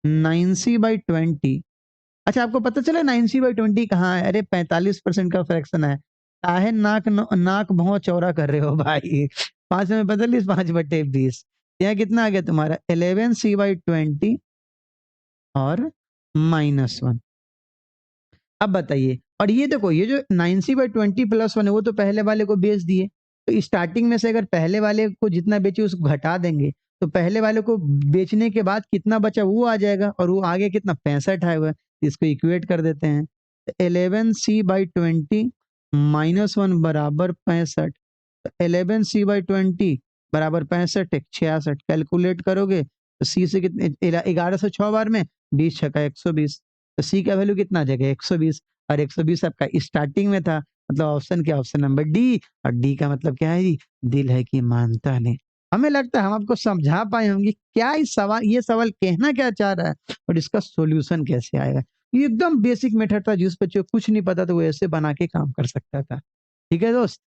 S1: 9c/20। अच्छा आपको पता चला 9c/20 कहाँ है? अरे 45% का फ्रैक्शन है। काहे नाक भौं चौड़ा कर रहे हो भाई? 5 में बदल 5/20। यहाँ कितना आ गया तुम्हारा? 11c/20 और -1। अब बताइए, और ये देखो ये जो 9c/20 +1 है वो तो पहले वाले को बेच दिए। तो स्टार्टिंग में से अगर पहले वाले को जितना बेचे उसको घटा देंगे, तो पहले वाले को बेचने के बाद कितना बचा वो आ जाएगा, और वो आगे कितना 65 आया हुआ है। इसको इक्वेट कर देते हैं। 11c/20 -1 बराबर 65। 11c/20 बराबर 65 एक 66। कैलकुलेट करोगे तो सी से कितने? 1106 बार में 20 छका 120। तो सी का वैल्यू कितना आ जाएगा? 120। और 120 आपका स्टार्टिंग में था, मतलब ऑप्शन क्या? Option number D. और डी का मतलब क्या है जी? दिल है कि मानता नहीं। हमें लगता है हम आपको समझा पाए होंगे क्या इस सवाल, ये सवाल कहना क्या चाह रहा है और इसका सॉल्यूशन कैसे आएगा। ये एकदम बेसिक मेथड था, जिस बच्चे को कुछ नहीं पता था वो ऐसे बना के काम कर सकता था। ठीक है दोस्त,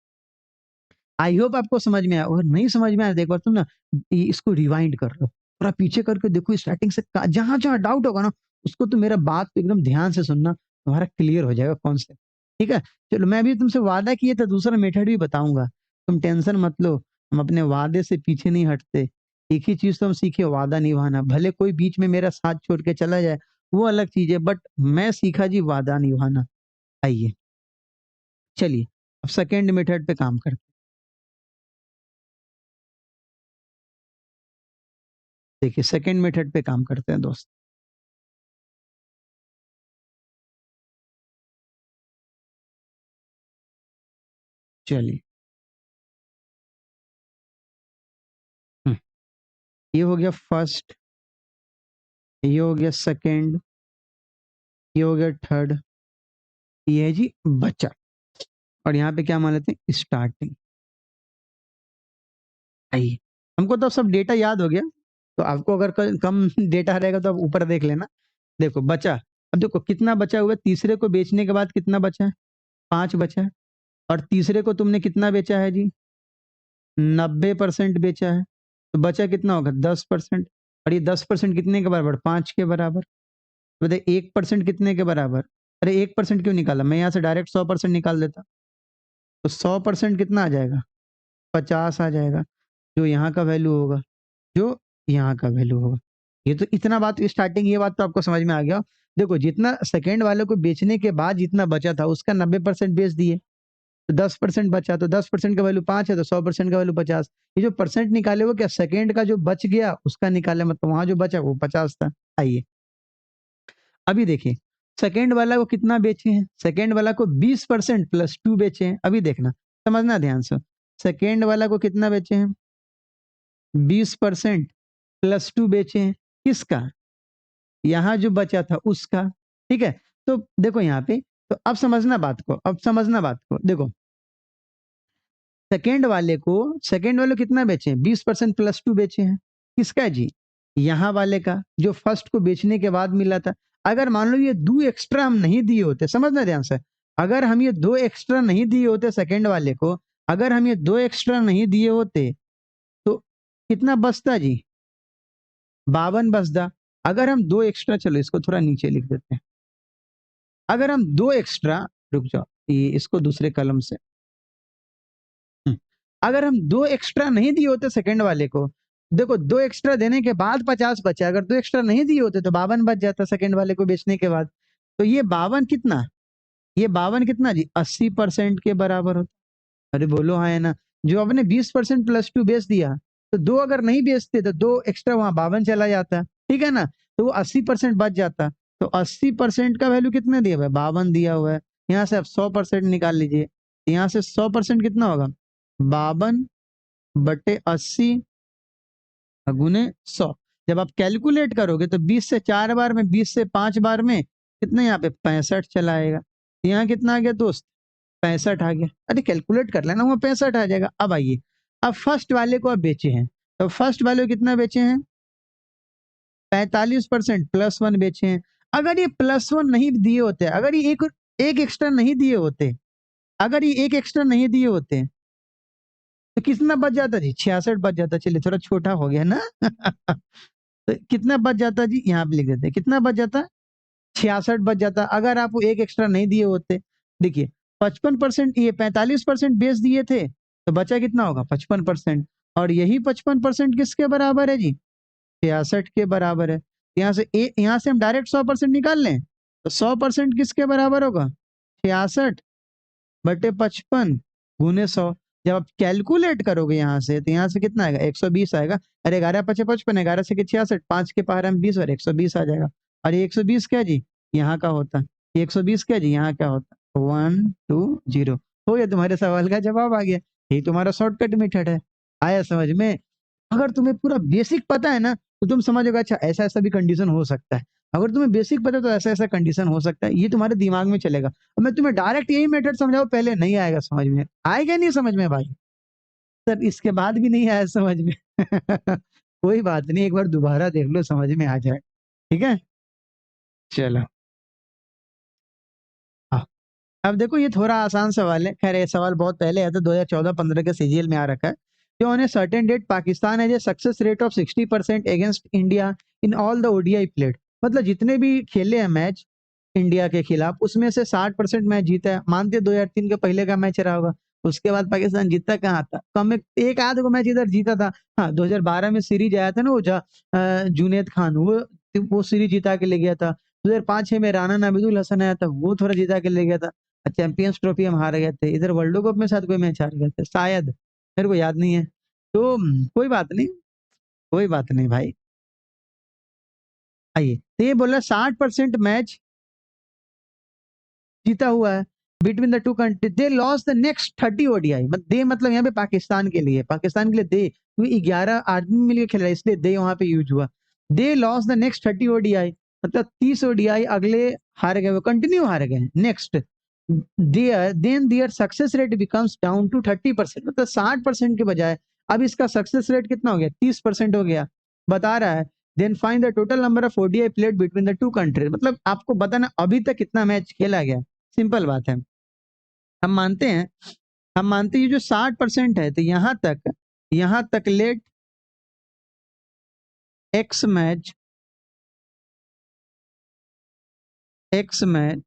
S1: आई होप आपको समझ में आया। और नहीं समझ में आया, देखो तुम ना इसको रिवाइंड कर लो, थोड़ा पीछे करके देखो स्टार्टिंग से, जहां जहां डाउट होगा ना उसको तो मेरा बात को एकदम ध्यान से सुनना, तुम्हारा क्लियर हो जाएगा कॉन्सेप्ट। ठीक है, चलो मैं अभी तुमसे वादा किया था दूसरा मेथड भी बताऊंगा, तुम टेंशन मत लो। हम अपने वादे से पीछे नहीं हटते। एक ही चीज तो हम सीखे, वादा निभाना। भले कोई बीच में मेरा साथ छोड़ के चला जाए वो अलग चीज है, बट मैं सीखा जी वादा निभाना। आइए चलिए अब सेकेंड मेथड पे काम करते हैं। देखिए सेकेंड मेथड पे काम करते हैं दोस्त। चलिए, हम्म, ये हो गया फर्स्ट, ये हो गया सेकंड, ये हो गया थर्ड, ये है जी बच्चा। और यहाँ पे क्या मान लेते हैं? स्टार्टिंग। आइए, हमको तो सब डेटा याद हो गया, तो आपको अगर कम डेटा रहेगा तो आप ऊपर देख लेना। देखो बचा, अब देखो कितना बचा हुआ है। तीसरे को बेचने के बाद कितना बचा है? 5 बचा है। और तीसरे को तुमने कितना बेचा है जी? 90% बेचा है। तो बचा कितना होगा? 10%। और ये 10% कितने के बराबर? 5 के बराबर। तो बताइए 1% कितने के बराबर? अरे 1% क्यों निकाला? मैं यहाँ से डायरेक्ट 100% निकाल देता। तो 100% कितना आ जाएगा? 50 आ जाएगा, जो यहाँ का वैल्यू होगा, जो यहाँ का वैल्यू होगा। ये तो इतना बात स्टार्टिंग, ये बात तो आपको समझ में आ गया। देखो जितना सेकंड वाले को बेचने के बाद जितना बचा था उसका 90% बेच दिए, तो 10% बचा। तो 10% का वैल्यू 5 है, तो 100% का वैल्यू 50। ये जो परसेंट निकाले वो क्या सेकंड का जो बच गया उसका निकाले, मतलब वहां जो बचा वो 50 था। आइए अभी देखिए, सेकेंड वाला को कितना बेचे हैं? सेकेंड वाला को 20% +2 बेचे हैं। अभी देखना, समझना ध्यान से। सेकेंड वाला को कितना बेचे हैं? 20% +2 बेचे हैं। किसका? यहाँ जो बचा था उसका। ठीक है, तो देखो यहाँ पे, तो अब समझना बात को, अब समझना बात को। देखो सेकेंड वाले को कितना बेचे हैं? 20% +2 बेचे हैं। किसका जी? यहाँ वाले का, जो फर्स्ट को बेचने के बाद मिला था। अगर मान लो ये 2 एक्स्ट्रा हम नहीं दिए होते, समझना ध्यान से, अगर हम ये 2 एक्स्ट्रा नहीं दिए होते सेकेंड वाले को, अगर हम ये 2 एक्स्ट्रा नहीं दिए होते तो कितना बचता जी? 52 बचता। अगर हम 2 एक्स्ट्रा, चलो इसको थोड़ा नीचे लिख देते हैं। अगर हम 2 एक्स्ट्रा, रुक जाओ ये इसको दूसरे कलम से, हम्म, अगर हम 2 एक्स्ट्रा नहीं दिए होते सेकंड वाले को, देखो 2 एक्स्ट्रा देने के बाद 50 बचा, अगर 2 एक्स्ट्रा नहीं दिए होते तो 52 बच जाता सेकंड वाले को बेचने के बाद। तो ये 52 कितना? ये 52 कितना जी? 80% के बराबर होता। अरे बोलो हाँ है ना। जो आपने 20% +2 बेच दिया, तो 2 अगर नहीं बेचते तो 2 एक्स्ट्रा वहां 52 चला जाता। ठीक है ना, तो वो 80% बच जाता। तो 80% का वैल्यू कितना दिया हुआ है? 52 दिया हुआ है। यहाँ से आप 100% निकाल लीजिए। यहाँ से 100% कितना होगा? 52/80 गुने 100। जब आप कैलकुलेट करोगे तो 20 से 4 बार में, 20 से 5 बार में, कितना यहाँ पे 65 चला आएगा, यहाँ कितना आ गया दोस्त, 65 आ गया। अरे कैलकुलेट कर लेना, वो 65 आ जाएगा। अब आइए, अब फर्स्ट वाले को अब बेचे हैं, तो फर्स्ट वाले को कितना बेचे हैं, 45% +1 बेचे हैं। अगर ये +1 नहीं दिए होते, अगर ये एक एक्स्ट्रा नहीं दिए होते, अगर ये एक एक्स्ट्रा नहीं दिए होते तो कितना बच जाता जी, 66 बच जाता। चलिए थोड़ा छोटा हो गया ना तो कितना बच जाता जी, यहाँ पे लिख देते हैं, कितना बच जाता, 66 बच जाता अगर आप वो एक एक्स्ट्रा नहीं दिए होते। देखिए 55%, ये 45% बेच दिए थे, तो बचा कितना होगा, 55%। और यही 55% किसके बराबर है जी, 66 के बराबर है। यहाँ से हम डायरेक्ट 100% निकाल लें, तो 100% किसके बराबर होगा, 66/55 गुने 100। जब आप कैलकुलेट करोगे यहाँ से, तो यहाँ से कितना आएगा, 120 आएगा। अरे 11×5 = 55, 11 से 66, 5 के पहाड़ में 20 और 120 आ जाएगा। और ये 120 क्या जी, यहाँ का होता, ये 120 क्या जी, यहाँ क्या होता, 120। हो गया, तुम्हारे सवाल का जवाब आ गया। यही तुम्हारा शॉर्टकट मेथड है। आया समझ में। अगर तुम्हें पूरा बेसिक पता है ना, तो तुम समझोगे अच्छा ऐसा ऐसा भी कंडीशन हो सकता है। अगर तुम्हें बेसिक पता है तो ऐसा ऐसा कंडीशन हो सकता है, ये तुम्हारे दिमाग में चलेगा। और मैं तुम्हें डायरेक्ट यही मेथड समझाऊं, पहले नहीं आएगा समझ में, आएगा नहीं समझ में भाई, सर इसके बाद भी नहीं आया समझ में कोई बात नहीं, एक बार दोबारा देख लो, समझ में आ जाए। ठीक है, चलो। हाँ, अब देखो ये थोड़ा आसान सवाल है। खैर ये सवाल बहुत पहले आया था, 2014-15 के सीजीएल में आ रखा है। जो on a certain date Pakistan है, success rate of 60% against India in all the ODI played. मतलब जितने भी खेले हैं मैच इंडिया के खिलाफ, उसमें से 60% मैच जीता है। मानते 2003 के पहले का मैच रहा होगा, उसके बाद पाकिस्तान जीता कहाँ था, कम एक आध को मैच इधर जीता था। हाँ 2012 में सीरीज आया था ना, वो जुनेद खान, वो सीरीज जीता के ले गया था। 2005-6 में राना नाबिदुल हसन आया था, वो थोड़ा जीता के ले गया था। चैंपियंस ट्रॉफी हम हार गए थे। इधर वर्ल्ड कप में साथ कोई मैच हार गए थे शायद, मेरे को याद नहीं है। तो कोई बात नहीं, कोई बात नहीं भाई। आइए, तो ये बोला 60% मैच जीता हुआ है between the two country, they lost the next 30 ODI. They मतलब यहाँ पे पाकिस्तान के लिए, पाकिस्तान के लिए दे, क्योंकि 11 आदमी मिलकर खेल रहा है, इसलिए दे वहां पे यूज हुआ। दे लॉस द नेक्स्ट 30 ओडीआई, मतलब 30 ओडीआई अगले हार गए, वो कंटिन्यू हार गए। Next then their success rate becomes down to 30%, मतलब 60% के बजाय अब इसका सक्सेस रेट कितना हो गया, 30% हो गया। बता रहा है then find the total number of ODI played between the two countries, मतलब आपको बताना अभी तक कितना मैच खेला गया। सिंपल बात है, हम मानते हैं, हम मानते हैं ये जो 60% है, तो यहां तक let x match, x match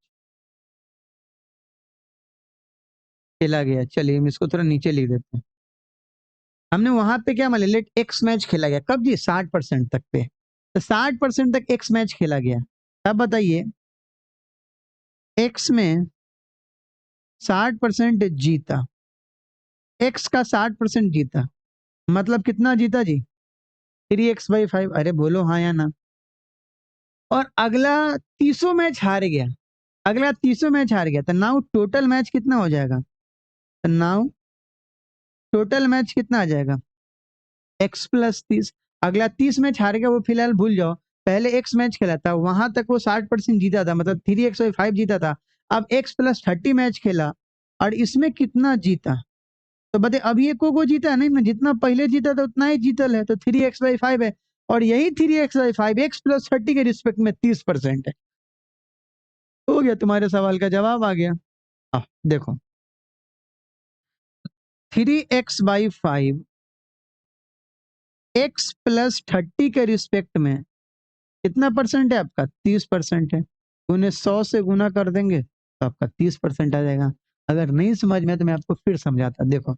S1: खेला गया। चलिए हम इसको थोड़ा नीचे लिख देते हैं। हमने वहां पे क्या मान लिया, लेट एक्स मैच खेला गया, कब जी, 60% तक पे। तो 60% तक एक्स मैच खेला गया। अब बताइए, एक्स में 60% जीता, एक्स का 60% जीता, मतलब कितना जीता जी, 3x/5। अरे बोलो हाँ या ना। और अगला तीसों मैच हार गया, अगला तीसों मैच हार गया, तो नाउ टोटल मैच कितना हो जाएगा, तो नाउ टोटल मैच कितना आ जाएगा, x+30। अगला 30 मैच हार गया, वो फिलहाल भूल जाओ। पहले एक्स मैच खेला था, वहां तक वो 60% जीता था, मतलब 3x/5 जीता था। अब x+30 मैच खेला, और इसमें कितना जीता, तो बताइए। अब ये को जीता है नहीं ना, जितना पहले जीता था उतना ही जीतल है, तो 3x/5 है। और यही 3x/5 x+30 के रिस्पेक्ट में 30% है। हो गया, तुम्हारे सवाल का जवाब आ गया। देखो 3x/5 x+30 के रिस्पेक्ट में कितना परसेंट है आपका, 30% है। उन्हें 100 से गुना कर देंगे तो आपका 30% आ जाएगा। अगर नहीं समझ में तो मैं आपको फिर समझाता। देखो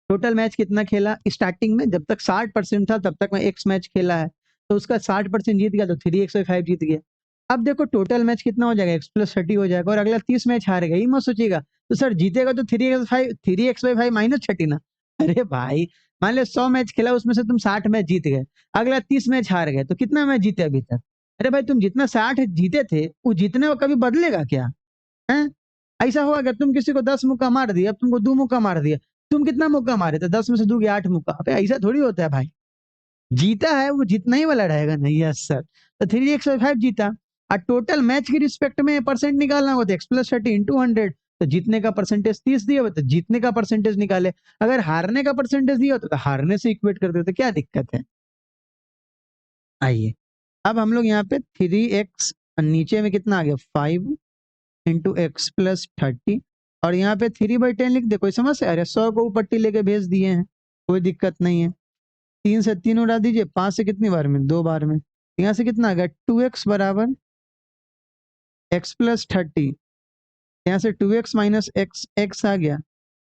S1: टोटल मैच कितना खेला, स्टार्टिंग में जब तक 60% था तब तक मैं एक्स मैच खेला है, तो उसका 60% जीत गया, तो 3x/5 जीत गया। अब देखो टोटल मैच कितना हो जाएगा, x+30 हो जाएगा, और अगला 30 मैच हारेगा। ये मत सोचिएगा तो सर जीतेगा तो 3x/5 -30 ना। अरे भाई, मान लो 100 मैच खेला, उसमें से तुम 60 मैच जीत गए, अगला 30 मैच हार गए, तो कितना मैच जीते अभी तक। अरे भाई तुम जितना 60 जीते थे, वो जीतने को कभी बदलेगा क्या है। ऐसा हुआ कि तुम किसी को 10 मुक्का मार दिया, अब तुमको 2 मुक्का मार दिया, तुम कितना मुक्का मारे थे, 10 में से 2 के 8 मुक्का। अबे ऐसा थोड़ी होता है भाई, जीता है वो जितना ही वाला रहेगा नहीं। यस सर, तो 3x/5 जीता। और टोटल मैच के रिस्पेक्ट में परसेंट निकालना होगा तो x+30 इंटू 100, तो जीतने का परसेंटेज 30 दिया हुआ तो जीतने का परसेंटेज निकाले, अगर हारने का परसेंटेज दिया होता तो हारने से इक्वेट कर देते, क्या दिक्कत है। आइए अब हम लोग यहाँ पे 3x, नीचे में कितना आ गया 5 इंटू x+30, और यहाँ पे 3/10 लिख दे, कोई समस्या, अरे 100 को पट्टी लेके भेज दिए हैं, कोई दिक्कत नहीं है। 3 से 3 उड़ा दीजिए, 5 से कितनी बार में, 2 बार में, यहाँ से कितना आ गया 2x बराबर x+30, यहाँ से 2x माइनस x आ गया,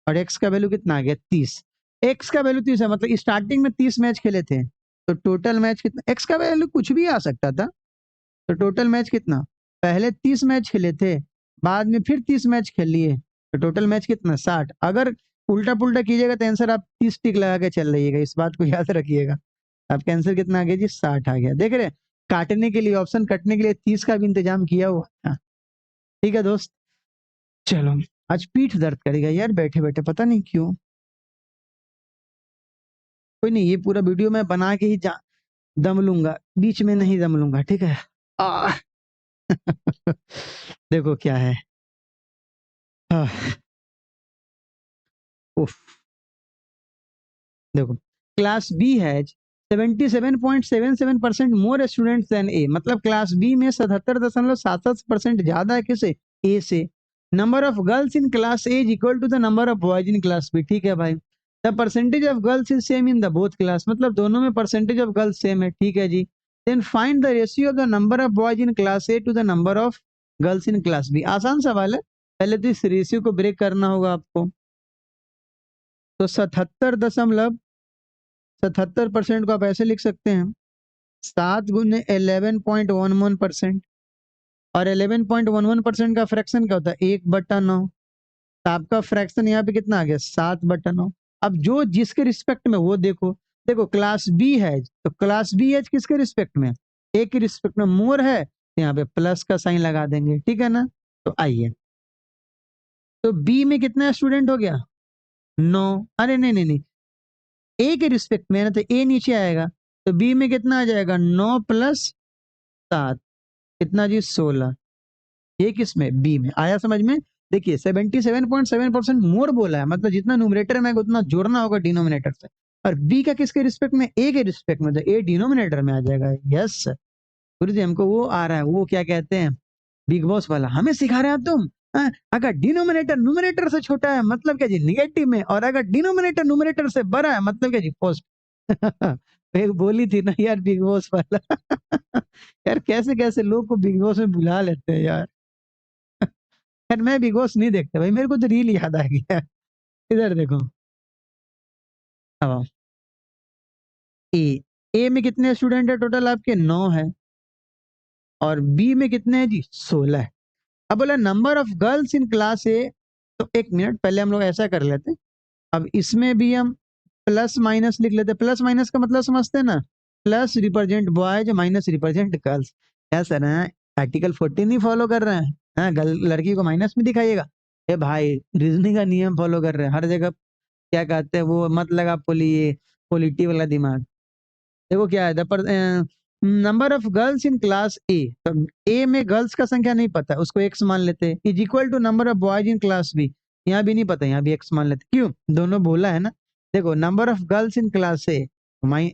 S1: और x का वैल्यू कितना आ गया 30, x का वैल्यू 30 है, मतलब स्टार्टिंग में 30 मैच खेले थे, तो टोटल मैच कितना, x का वैल्यू कुछ भी आ सकता था, तो टोटल मैच कितना, पहले 30 मैच खेले थे, बाद में फिर 30 मैच खेल लिए, तो टोटल मैच कितना 60, अगर उल्टा पुल्टा कीजिएगा तो आंसर आप 30 टिक लगा के चल रहिएगा, इस बात को याद रखिएगा। आपका आंसर कितना आ गया जी 60 आ गया, देख रहे हैं? काटने के लिए, ऑप्शन कटने के लिए 30 का भी इंतजाम किया हुआ था। ठीक है दोस्त, चलो, आज पीठ दर्द करेगा यार बैठे बैठे, पता नहीं क्यों। कोई नहीं, ये पूरा वीडियो मैं बना के ही दम लूंगा, बीच में नहीं दम लूंगा, ठीक है। आ, देखो क्या है, हाँ, उफ, देखो class B has 77.77% more students than A, मतलब क्लास बी में 77.77% ज्यादा है किसे, ए से। Number of girls in class A is equal to the number of boys in class B, ठीक है भाई। The percentage of girls is same in the both class, मतलब दोनों में परसेंटेज ऑफ गर्ल्स सेम है, ठीक है जी। Then find the ratio of the number of boys in class A to the number of girls in class B, आसान सवाल है, पहले तो इस रेशियो को ब्रेक करना होगा आपको। तो 77% को आप ऐसे लिख सकते हैं, 7 × 11.11%, और 11.11% का फ्रैक्शन क्या होता है, 1/9, तो आपका फ्रैक्शन यहाँ पे कितना आ गया 7/9। अब जो जिसके रिस्पेक्ट में वो देखो, देखो क्लास बी है, तो क्लास बी है किसके रिस्पेक्ट में, ए के रिस्पेक्ट में, मोर है तो यहाँ पे प्लस का साइन लगा देंगे, ठीक है ना। तो आइए, तो बी में कितना स्टूडेंट हो गया 9, अरे नहीं नहीं नहीं, ए के रिस्पेक्ट में है ना, तो ए नीचे आएगा, तो बी में कितना आ जाएगा 9 + 7, कितना जी 16, ये किस में, बी में, आया समझ में। देखिए 77.7% मोर बोला है, मतलब जितना न्यूमरेटर में उतना जोड़ना होगा डिनोमिनेटर से, और बी का किसके रिस्पेक्ट में, ए के रिस्पेक्ट में, तो ए डिनोमिनेटर में आ जाएगा। यस गुरु जी, हमको वो आ रहा है, वो क्या कहते हैं, बिग बॉस वाला, हमें सिखा रहे हो तुम। अगर डिनोमिनेटर न्यूमरेटर से छोटा है मतलब क्या जी निगेटिव में, और अगर डिनोमिनेटर न्यूमरेटर से बड़ा है मतलब क्या जी पॉजिटिव। एक बोली थी ना यार बिग बॉस वाला। यार कैसे कैसे लोग को बिग बॉस में बुला लेते हैं यार। यार मैं बिग बॉस नहीं देखता भाई, मेरे को तो रील याद आ गया। इधर देखो, अब ए, ए में कितने स्टूडेंट है टोटल आपके 9 है, और बी में कितने हैं जी 16 है। अब बोला number of girls in class ए, तो एक मिनट पहले हम लोग ऐसा कर लेते हैं, अब इसमें भी हम प्लस माइनस लिख लेते हैं, प्लस माइनस का मतलब समझते हैं ना, plus represent boys, minus represent girls. क्या सर है, आर्टिकल 14 ही फॉलो कर रहे हैं, हाँ लड़की को माइनस में दिखाइएगा, ए भाई रीजनिंग का नियम फॉलो कर रहे हैं हर जगह, क्या कहते हैं वो, मत लगा पॉलिटी वाला दिमाग। देखो क्या है, number of girls in class ए, तो ए में गर्ल्स का संख्या नहीं पता, उसको एक्स मान लेते हैं, is equal to number of boys in class B, यहाँ भी नहीं पता, यहाँ भी एक्स मान लेते, क्यों, दोनों बोला है ना। देखो number of girls in class A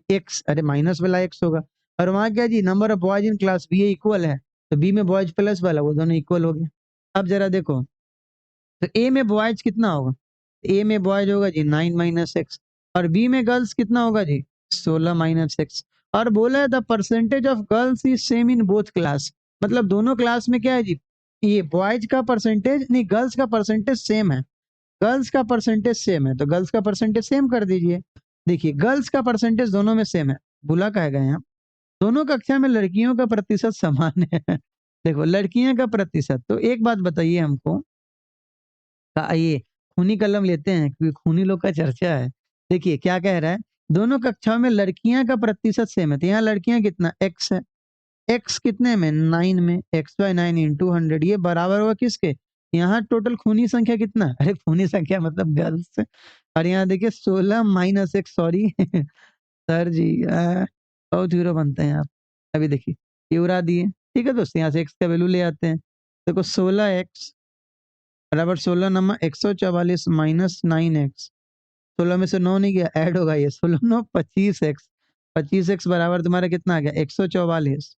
S1: x, अरे माइनस वाला एक्स होगा, और वहां क्या जी number of boys in class B equal है, तो बी में बॉयज प्लस वाला, वो दोनों इक्वल हो गया। अब जरा देखो, तो ए में बॉयज कितना होगा, ए में बॉयज होगा जी 9 - x, और बी में गर्ल्स कितना होगा जी 16 - x, और बोला है the percentage of girls is same in both class, मतलब दोनों क्लास में क्या है जी, ये बॉयज का परसेंटेज नहीं, गर्ल्स का परसेंटेज सेम है, गर्ल्स का परसेंटेज सेम है, तो गर्ल्स का परसेंटेज सेम कर दीजिए। देखिए गर्ल्स का परसेंटेज दोनों में सेम है, बुला कहा गया यहाँ, दोनों कक्षा में लड़कियों का प्रतिशत समान है। देखो लड़कियां का प्रतिशत, तो एक बात बताइए हमको, आइए खूनी कलम लेते हैं क्योंकि खूनी लोग का चर्चा है। देखिए क्या कह रहा है, दोनों कक्षाओं में लड़कियां का प्रतिशत सेम है, तो यहाँ लड़कियां कितना एक्स है, एक्स कितने में 9 में, x/9 × 100, ये बराबर हुआ किसके, यहाँ टोटल खूनी संख्या कितना, अरे खूनी संख्या मतलब गर्ल्स, और यहाँ देखिए 16 - x, सॉरी सर जी बहुत हीरो बनते हैं आप। अभी देखिए ये उड़ा दिए, ठीक है दोस्तों, यहाँ से x का वैल्यू ले आते हैं। देखो 16x बराबर 16 नमा 144 माइनस 9x, 16 में से 9 नहीं गया, ऐड होगा ये, 16 9 25x, 25x बराबर तुम्हारा कितना आ गया 144।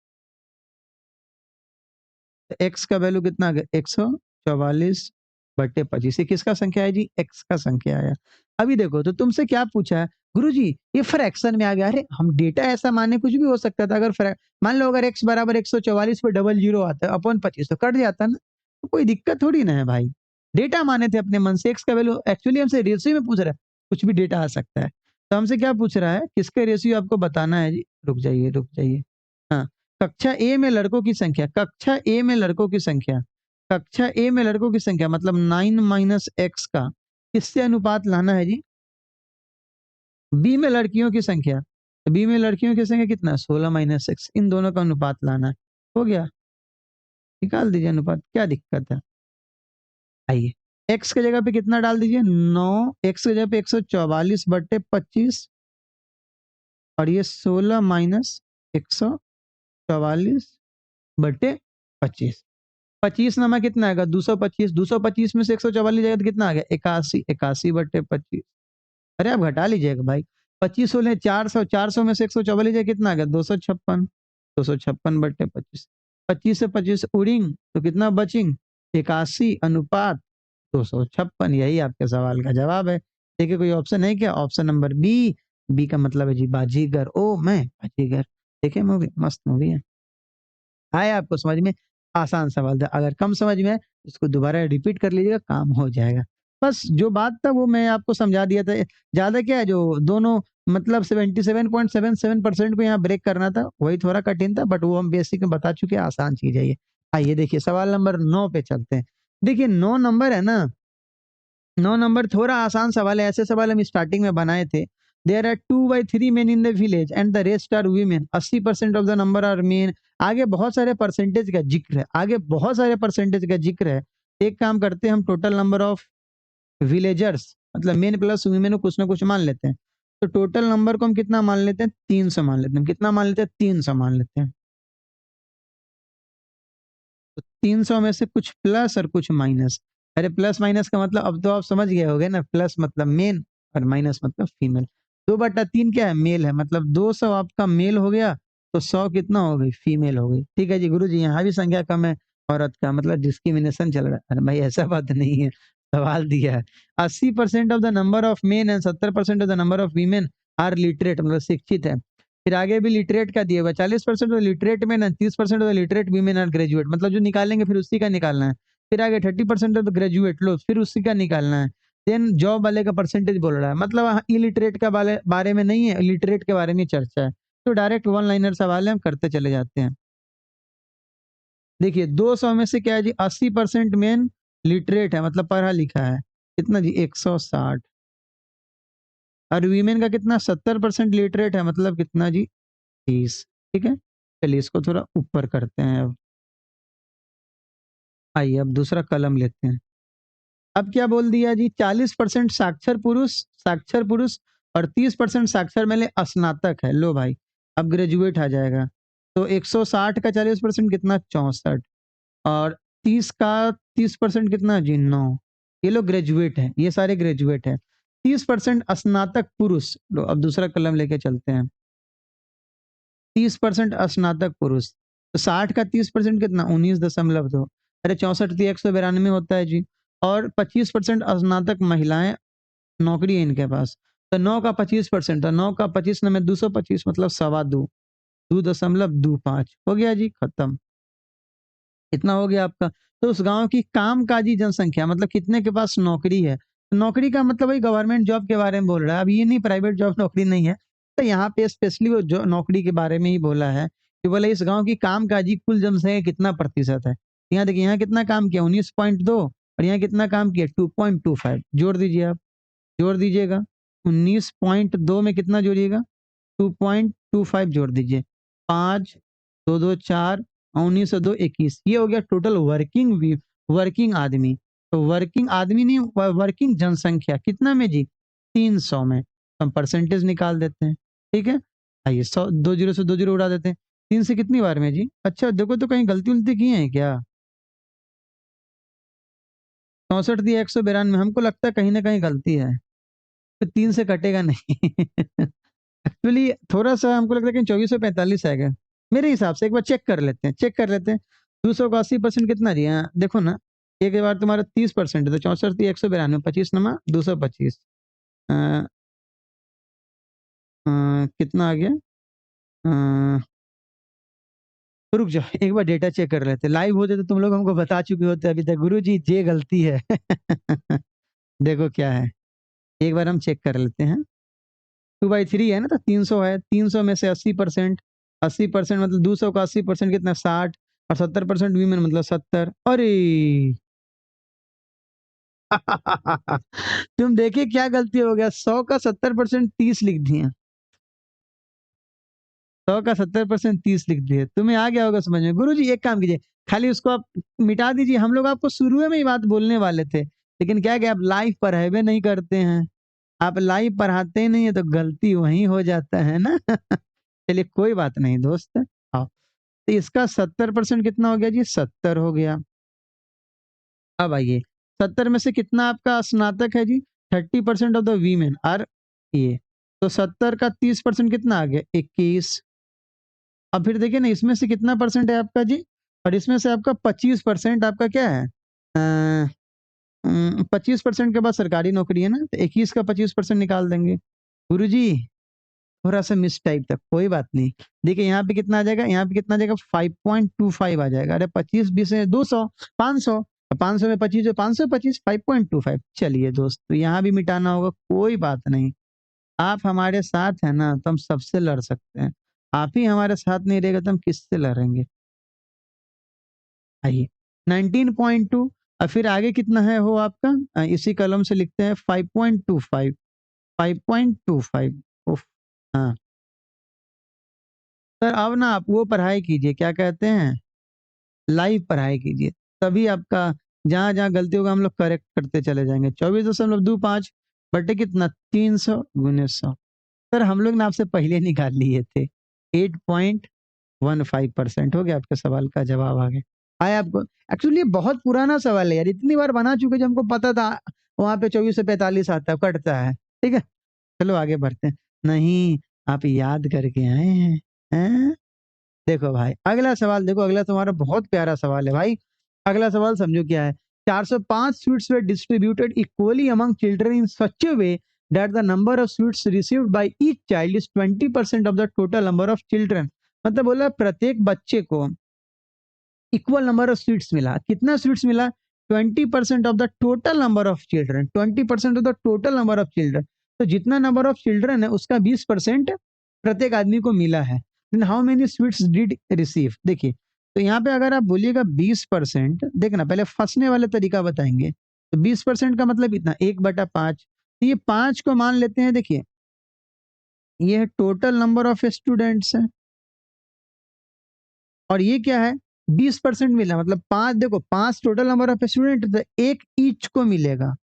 S1: एक्स का वैल्यू कितना आ गया 144/25। ये किसका संख्या है जी, एक्स का संख्या है। अभी देखो तो तुमसे क्या पूछा है, गुरुजी ये फ्रैक्शन में आ गया। अरे हम डेटा ऐसा माने कुछ भी हो सकता था, अगर मान लो अगर एक्स बराबर 144 पे डबल जीरो आता है अपॉन 25 तो कट जाता ना, तो कोई दिक्कत थोड़ी ना है भाई। डेटा माने थे अपने मन से, एक्स का वैल्यू एक्चुअली हमसे रेशियो में पूछ रहा है, कुछ भी डेटा आ सकता है। तो हमसे क्या पूछ रहा है, किसके रेशियो आपको बताना है जी, रुक जाइए रुक जाइए। हाँ, कक्षा ए में लड़कों की संख्या, कक्षा ए में लड़कों की संख्या, कक्षा ए में लड़कों की संख्या मतलब 9 माइनस एक्स का किससे अनुपात लाना है जी, बी में लड़कियों की संख्या, तो बी में लड़कियों की संख्या कितना 16 माइनस एक्स, इन दोनों का अनुपात लाना है। हो गया, निकाल दीजिए अनुपात, क्या दिक्कत है। आइए एक्स की जगह पे कितना डाल दीजिए 9, एक्स की जगह पे 144/25 और ये 16 माइनस 144/25। 25 नमा कितना आएगा 225, 225 में से 144 जाएगा तो कितना आ गया 81, 81/25। अरे आप घटा लीजिएगा भाई, 25 सोलह 400, 400 में से 144 जाए कितना आ गया 256, 256/25। 25 से 25 उड़िंग तो कितना बचिंग 81 अनुपात 256। यही आपके सवाल का जवाब है। देखिए कोई ऑप्शन है क्या, ऑप्शन नंबर बी, बी का मतलब है जी बाजीगर, ओ मैं बाजीगर। देखिए मूवी मस्त मूवी है। आए आपको समझ में, आसान सवाल था, अगर कम समझ में आए इसको दोबारा रिपीट कर लीजिएगा, काम हो जाएगा। बस जो बात था वो मैं आपको समझा दिया था, ज्यादा क्या है जो दोनों मतलब 77.77% को यहाँ ब्रेक करना था वही थोड़ा कठिन था, बट वो हम बेसिक में बता चुके हैं, आसान चीज है ये। आइए देखिए सवाल नंबर 9 पे चलते हैं। देखिए 9 नंबर है ना, 9 नंबर थोड़ा आसान सवाल है, ऐसे सवाल हम स्टार्टिंग में बनाए थे। There are 2/3 men in the village and the rest are women, 80% of the number are men. आगे बहुत सारे परसेंटेज का जिक्र है, आगे बहुत सारे परसेंटेज का जिक्र है। एक काम करते हैं, हम टोटल नंबर ऑफ विलेजर्स मतलब मेन प्लस वुमेन को कुछ ना कुछ मान लेते हैं। तो टोटल नंबर को हम कितना मान लेते हैं 300 मान लेते हैं, कितना मान लेते हैं 300 मान लेते हैं। तो 300 में से कुछ प्लस और कुछ माइनस। अरे प्लस माइनस का मतलब अब तो आप समझ गए होगे ना, प्लस मतलब मेन और माइनस मतलब फीमेल। 2/3 क्या है मेल है, मतलब 200 आपका मेल हो गया, तो 100 कितना हो गई फीमेल हो गई। ठीक है जी गुरु जी, यहाँ भी संख्या कम है औरत का, मतलब डिस्क्रिमिनेशन चल रहा है। अरे भाई ऐसा बात नहीं है, सवाल दिया है 80% of the number of men and 70% of the number of women are literate मतलब शिक्षित है। फिर आगे भी लिटरेट का दिया हुआ 40% लिटरेट में ना 30% लिटरेट वीमेन आर ग्रेजुएट, मतलब जो निकालेंगे फिर उसी का निकालना है। फिर आगे 30% ऑफ ग्रेजुएट लो फिर उसी का निकालना है। देन जॉब वाले का परसेंटेज बोल रहा है, मतलब इलिटरेट का बारे में नहीं है, लिटरेट के बारे में चर्चा है। तो डायरेक्ट वन लाइनर सवाल है, हम करते चले जाते हैं। देखिए 200 में से क्या है जी 80% मेन लिटरेट है मतलब पढ़ा लिखा है, कितना जी 160। और वीमेन का कितना 70% लिटरेट है मतलब कितना जी 30। ठीक है, चलिए इसको थोड़ा ऊपर करते हैं अब। आइए अब दूसरा कलम लेते हैं। अब क्या बोल दिया जी 40% साक्षर पुरुष और 30% साक्षर महिला स्नातक है। लो भाई अब ग्रेजुएट आ जाएगा, तो 160 का 40% कितना 64 और 30% कितना जी 9। ये लोग ग्रेजुएट हैं, ये सारे ग्रेजुएट हैं। 30% स्नातक पुरुष, लो अब दूसरा कलम लेके चलते हैं। 30% स्नातक पुरुष, तो 60 का 30% कितना 19.2। अरे 64 थी 192 होता है जी। और 25% स्नातक महिलाएं नौकरी है इनके पास। तो 9 का 25%, तो 9 का 25 में 225 मतलब 2.25, 2.25 हो गया जी खत्म। इतना हो गया आपका। तो उस गांव की कामकाजी जनसंख्या मतलब कितने के पास नौकरी है, तो नौकरी का मतलब वही गवर्नमेंट जॉब के बारे में बोल रहा है, अब ये नहीं प्राइवेट जॉब नौकरी नहीं है। तो यहाँ पे स्पेशली वो जो नौकरी के बारे में ही बोला है कि बोले इस गांव की कामकाजी कुल जनसंख्या कितना प्रतिशत है। यहाँ देखिए यहाँ कितना काम किया 19.2 और यहाँ कितना काम किया 2.25। जोड़ दीजिए आप, जोड़ दीजिएगा 19.2 में कितना जोड़िएगा 2.25 जोड़ दीजिए, 5 2 2 4 19 से 2 21, ये हो गया टोटल वर्किंग आदमी। तो वर्किंग आदमी नहीं वर्किंग जनसंख्या कितना में जी 300 में, तो हम परसेंटेज निकाल देते हैं। ठीक है, आइए 100 2 जीरो से 2 जीरो उड़ा देते हैं। 3 से कितनी बार में जी? अच्छा देखो तो कहीं गलती उलती की है क्या? 64 दिया 192, हमको लगता है कहीं ना कहीं गलती है, तो 3 से कटेगा नहीं। एक्चुअली थोड़ा सा हमको लगता है कि 2445 आएगा मेरे हिसाब से। एक बार चेक कर लेते हैं, चेक कर लेते हैं। 200 का 80% कितना जी? हाँ देखो ना, एक बार तुम्हारा 30% है तो 64 थी 192, 25 नमा 225। कितना आ गया? अ, रुक जाओ एक बार डेटा चेक कर लेते, लाइव होते तो तुम लोग हमको बता चुके होते अभी तक, गुरु जी ये गलती है। देखो क्या है, एक बार हम चेक कर लेते हैं। 2/3 है ना, तो 300 है, 300 में से 80%, 80% मतलब 200 का 80% कितना? 60, और 70% वीमेन मतलब 70। अरे तुम देखिए क्या गलती हो गया, 100 का 70% 30 लिख दिए, 100 का 70% 30 लिख दिए। तुम्हें आ गया होगा समझ में। गुरु जी एक काम कीजिए, खाली उसको आप मिटा दीजिए। हम लोग आपको शुरू में ही बात बोलने वाले थे, लेकिन क्या है कि आप लाइव पढ़ावे नहीं करते हैं, आप लाइव पढ़ाते ही नहीं है, तो गलती वहीं हो जाता है ना। चलिए कोई बात नहीं दोस्त। आओ, तो इसका 70% कितना हो गया जी? 70 हो गया। अब आइए, 70 में से कितना आपका स्नातक है जी? 30% ऑफ द वीमेन आर ये, तो 70 का 30% कितना आ गया? 21। अब फिर देखिए ना, इसमें से कितना परसेंट है आपका जी? और इसमें से आपका 25% आपका क्या है? 25% के बाद सरकारी नौकरी है ना, तो 21 का 25% निकाल देंगे। गुरु जी थोड़ा सा मिस टाइप था, कोई बात नहीं। देखिए यहाँ पे कितना आ जाएगा, यहाँ पे कितना आ जाएगा? 5.25 आ जाएगा। अरे 25 20 है 200, 500, 500 में 25 है 525, 5.25। चलिए दोस्त, तो यहाँ भी मिटाना होगा, कोई बात नहीं। आप हमारे साथ है ना, तो हम सबसे लड़ सकते हैं। आप ही हमारे साथ नहीं रहेगा तो हम किससे लड़ेंगे? आइए 19.2, और फिर आगे कितना है वो आपका? इसी कलम से लिखते हैं 5.25, 5.25। उफ, हाँ सर, अब ना आप वो पढ़ाई कीजिए, क्या कहते हैं, लाइव पढ़ाई कीजिए, तभी आपका जहां जहां गलती होगा हम लोग करेक्ट करते चले जाएंगे। 24.25 बटे कितना? 300 × 100। सर हम लोग ना आपसे पहले निकाल लिए थे। 8.15% हो गया, आपके सवाल का जवाब आ गया। आया आपको? एक्चुअली बहुत पुराना सवाल है यार, इतनी बार बना चुके जो हमको पता था। वहां पे 24 से 45 आता है, कटता है। ठीक है, चलो आगे बढ़ते हैं। नहीं, आप याद करके आए हैं? देखो भाई अगला सवाल, देखो अगला तुम्हारा बहुत प्यारा सवाल है भाई। अगला सवाल समझो क्या है। 405 sweets way distributed equally among children in such A way that the number of sweets received by each child is 20% of the total number of children. मतलब बोला प्रत्येक बच्चे को इक्वल नंबर ऑफ स्वीट्स मिला। कितना स्वीट्स मिला? 20% of the total number of children, 20% of the total number of children. तो जितना नंबर ऑफ चिल्ड्रन है उसका 20% प्रत्येक आदमी को मिला है। How many sweets did receive? देखिए, तो यहाँ पे अगर आप बोलिएगा 20%, देखना पहले फंसने वाले तरीका बताएंगे। तो 20% का मतलब इतना 1/5। तो ये 5 को मान लेते हैं। देखिए ये टोटल नंबर ऑफ स्टूडेंट्स है, और ये क्या है? 20% मिला, मतलब 5। देखो 5 टोटल नंबर ऑफ स्टूडेंट, तो एक ईच को मिलेगा,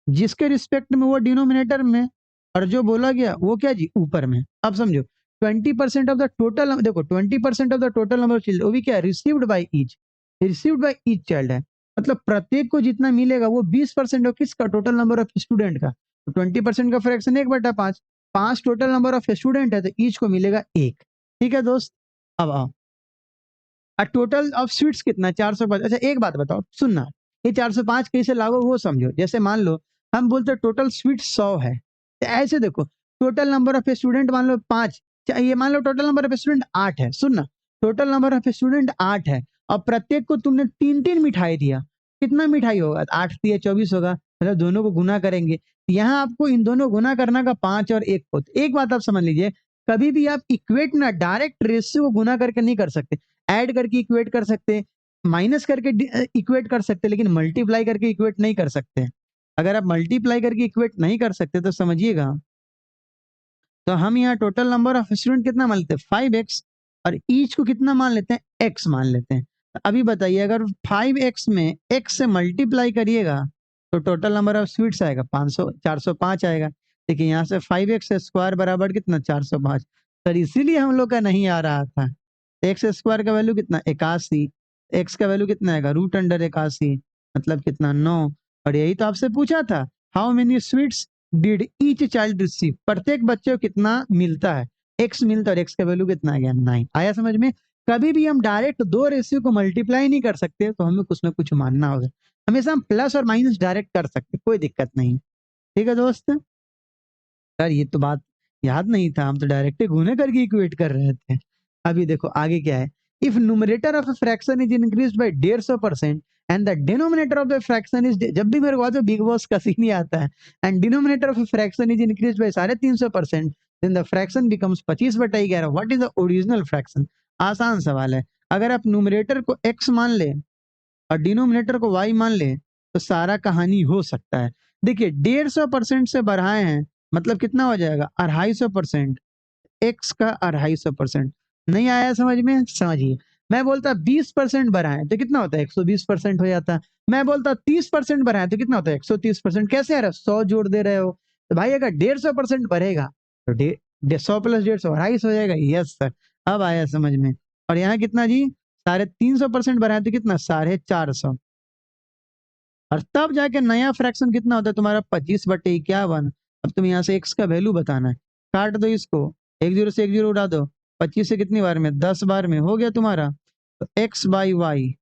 S1: जिसके रिस्पेक्ट में वो डिनोमिनेटर में, और जो बोला गया वो क्या जी? ऊपर में। अब समझो 20% ऑफ द टोटल, देखो 20% of the total number of children, वो भी क्या? Received by each, received by each child है। मतलब प्रत्येक को जितना मिलेगा वो 20% ऑफ किसका? टोटल नंबर ऑफ स्टूडेंट का। तो 20% का fraction 1/5। 5 total number of student है, तो ईच को मिलेगा 1। ठीक है दोस्त, अब आओ, टोटल ऑफ स्वीट्स कितना? 405। अच्छा एक बात बताओ, सुनना, ये 405 कैसे लागू वो समझो। जैसे मान लो हम बोलते टोटल स्वीट 100 है, तो ऐसे देखो, टोटल नंबर ऑफ स्टूडेंट मान लो 5, ये मान लो टोटल नंबर ऑफ स्टूडेंट 8 है। सुनना, टोटल नंबर ऑफ स्टूडेंट 8 है, और प्रत्येक को तुमने 3-3 मिठाई दिया। कितना मिठाई होगा? 8 दिए 24 होगा, मतलब दोनों को गुना करेंगे। यहाँ आपको इन दोनों गुना करना का 5 और 1 को। एक बात आप समझ लीजिए, कभी भी आप इक्वेट ना डायरेक्ट रेशियो को गुना करके नहीं कर सकते, ऐड करके इक्वेट कर सकते, माइनस करके इक्वेट कर सकते, लेकिन मल्टीप्लाई करके इक्वेट नहीं कर सकते। अगर आप मल्टीप्लाई करके इक्वेट नहीं कर सकते तो समझिएगा, तो हम यहाँ टोटल नंबर ऑफ स्टूडेंट कितना मान लेते हैं? 5x, और ईच को कितना मान लेते हैं? x मान लेते हैं। तो अभी बताइए, अगर 5x में x से मल्टीप्लाई करिएगा तो टोटल नंबर ऑफ स्वीट्स आएगा 500, 405 आएगा। देखिए यहाँ से 5x स्क्वायर बराबर कितना? 405। सर इसीलिए हम लोग का नहीं आ रहा था। एक्स स्क्वायर का वैल्यू कितना, 81। एक्स का वैल्यू कितना आएगा, √81, मतलब कितना, 9। और यही तो आपसे पूछा था, how many sweets did each child receive, प्रत्येक बच्चे को कितना मिलता है, एक्स मिलता है, और एक्स का वैल्यू कितना आ गया, 9। आया समझ में? कभी भी हम डायरेक्ट दो रेशियो को मल्टीप्लाई नहीं कर सकते, तो हमें कुछ ना कुछ मानना होगा। हमेशा हम प्लस और माइनस डायरेक्ट कर सकते, कोई दिक्कत नहीं। ठीक है दोस्त? यार ये तो बात याद नहीं था, हम तो डायरेक्ट गुने करके इक्वेट कर रहे थे। अभी देखो आगे क्या है, if numerator of a fraction is increase by 150% and the denominator of the fraction is, जब भी मेरे को तो बिग बॉस का सीन ही आता है, and denominator of a fraction is increase by 350%, then the fraction becomes 25/11। What is the original fraction? आसान सवाल है। अगर आप न्यूमरेटर को x मान ले और डिनोमिनेटर को y मान ले, तो सारा कहानी हो सकता है। देखिए 150% से बढ़ाए हैं, मतलब कितना हो जाएगा, 250%। एक्स का 250%। नहीं आया समझ में? समझिए। मैं बोलता 20% बढ़ाएं तो कितना होता है, 120% हो जाता। मैं बोलता 30% बढ़ाएं तो कितना होता है, 130%। कैसे आ रहा है, 100 जोड़ दे रहे हो। तो भाई अगर 150% बढ़ेगा तो 100 प्लस 150 250 हो जाएगा। यस सर, अब आया समझ में। और यहाँ कितना जी, 350% बढ़ाएं तो कितना, 450। और तब जाके नया फ्रैक्शन कितना होता है तुम्हारा, 25/51। अब तुम यहाँ से एक्स का वैल्यू बताना है, काट दो इसको, एक जीरो से एक जीरो उड़ा दो, 25 से कितनी बार में, 10 बार में, हो गया तुम्हारा। तो x/y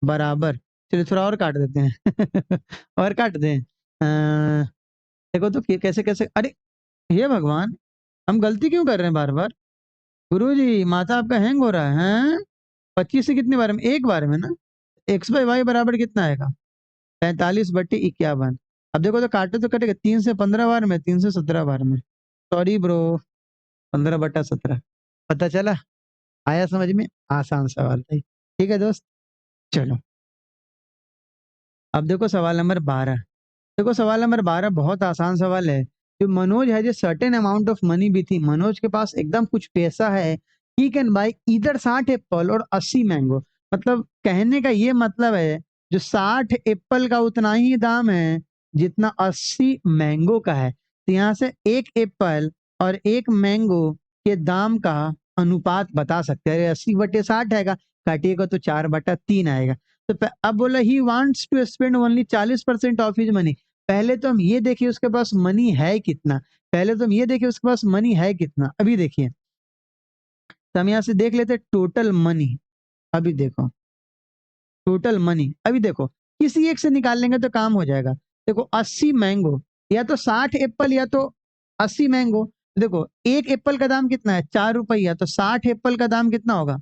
S1: बराबर, चलिए थोड़ा और काट देते हैं और काट दें। देखो तो कैसे कैसे, अरे हे भगवान, हम गलती क्यों कर रहे हैं बार बार। गुरु जी माथा आपका हैंग हो रहा है हैं? 25 से कितनी बार में, एक बार में ना। x/y बराबर कितना आएगा, 45/51। अब देखो तो काटे तो कटेगा, 3 से 15 बार में, 3 से 17 बार में। Sorry bro, 15/17। पता चला? आया समझ में? आसान सवाल था। ठीक है दोस्त, चलो अब देखो सवाल नंबर 12। देखो सवाल नंबर 12 बहुत आसान सवाल है। जो मनोज है, जो सर्टेन अमाउंट ऑफ मनी भी थी, मनोज के पास एकदम कुछ पैसा है। ही कैन बाई इधर 60 एप्पल और 80 मैंगो। मतलब कहने का ये मतलब है, जो 60 एप्पल का उतना ही दाम है जितना 80 मैंगो का है। तो यहाँ से एक एप्पल और एक मैंगो के दाम का अनुपात बता सकते हैं। 80/60 आएगा, काटिएगा तो 4/3 आएगा। तो अब बोला he wants to spend only 40% of his money. पहले तो हम ये देखिए उसके पास मनी है कितना, पहले तो हम ये देखिए उसके पास मनी है कितना। अभी देखिए, तो हम यहाँ से देख लेते टोटल मनी। अभी देखो टोटल मनी, अभी देखो किसी एक से निकाल लेंगे तो काम हो जाएगा। देखो 80 मैंगो, या तो 60 एप्पल या तो 80 मैंगो। देखो एक एप्पल का दाम कितना है, 4 रुपया, तो 60 एप्पल का दाम कितना होगा,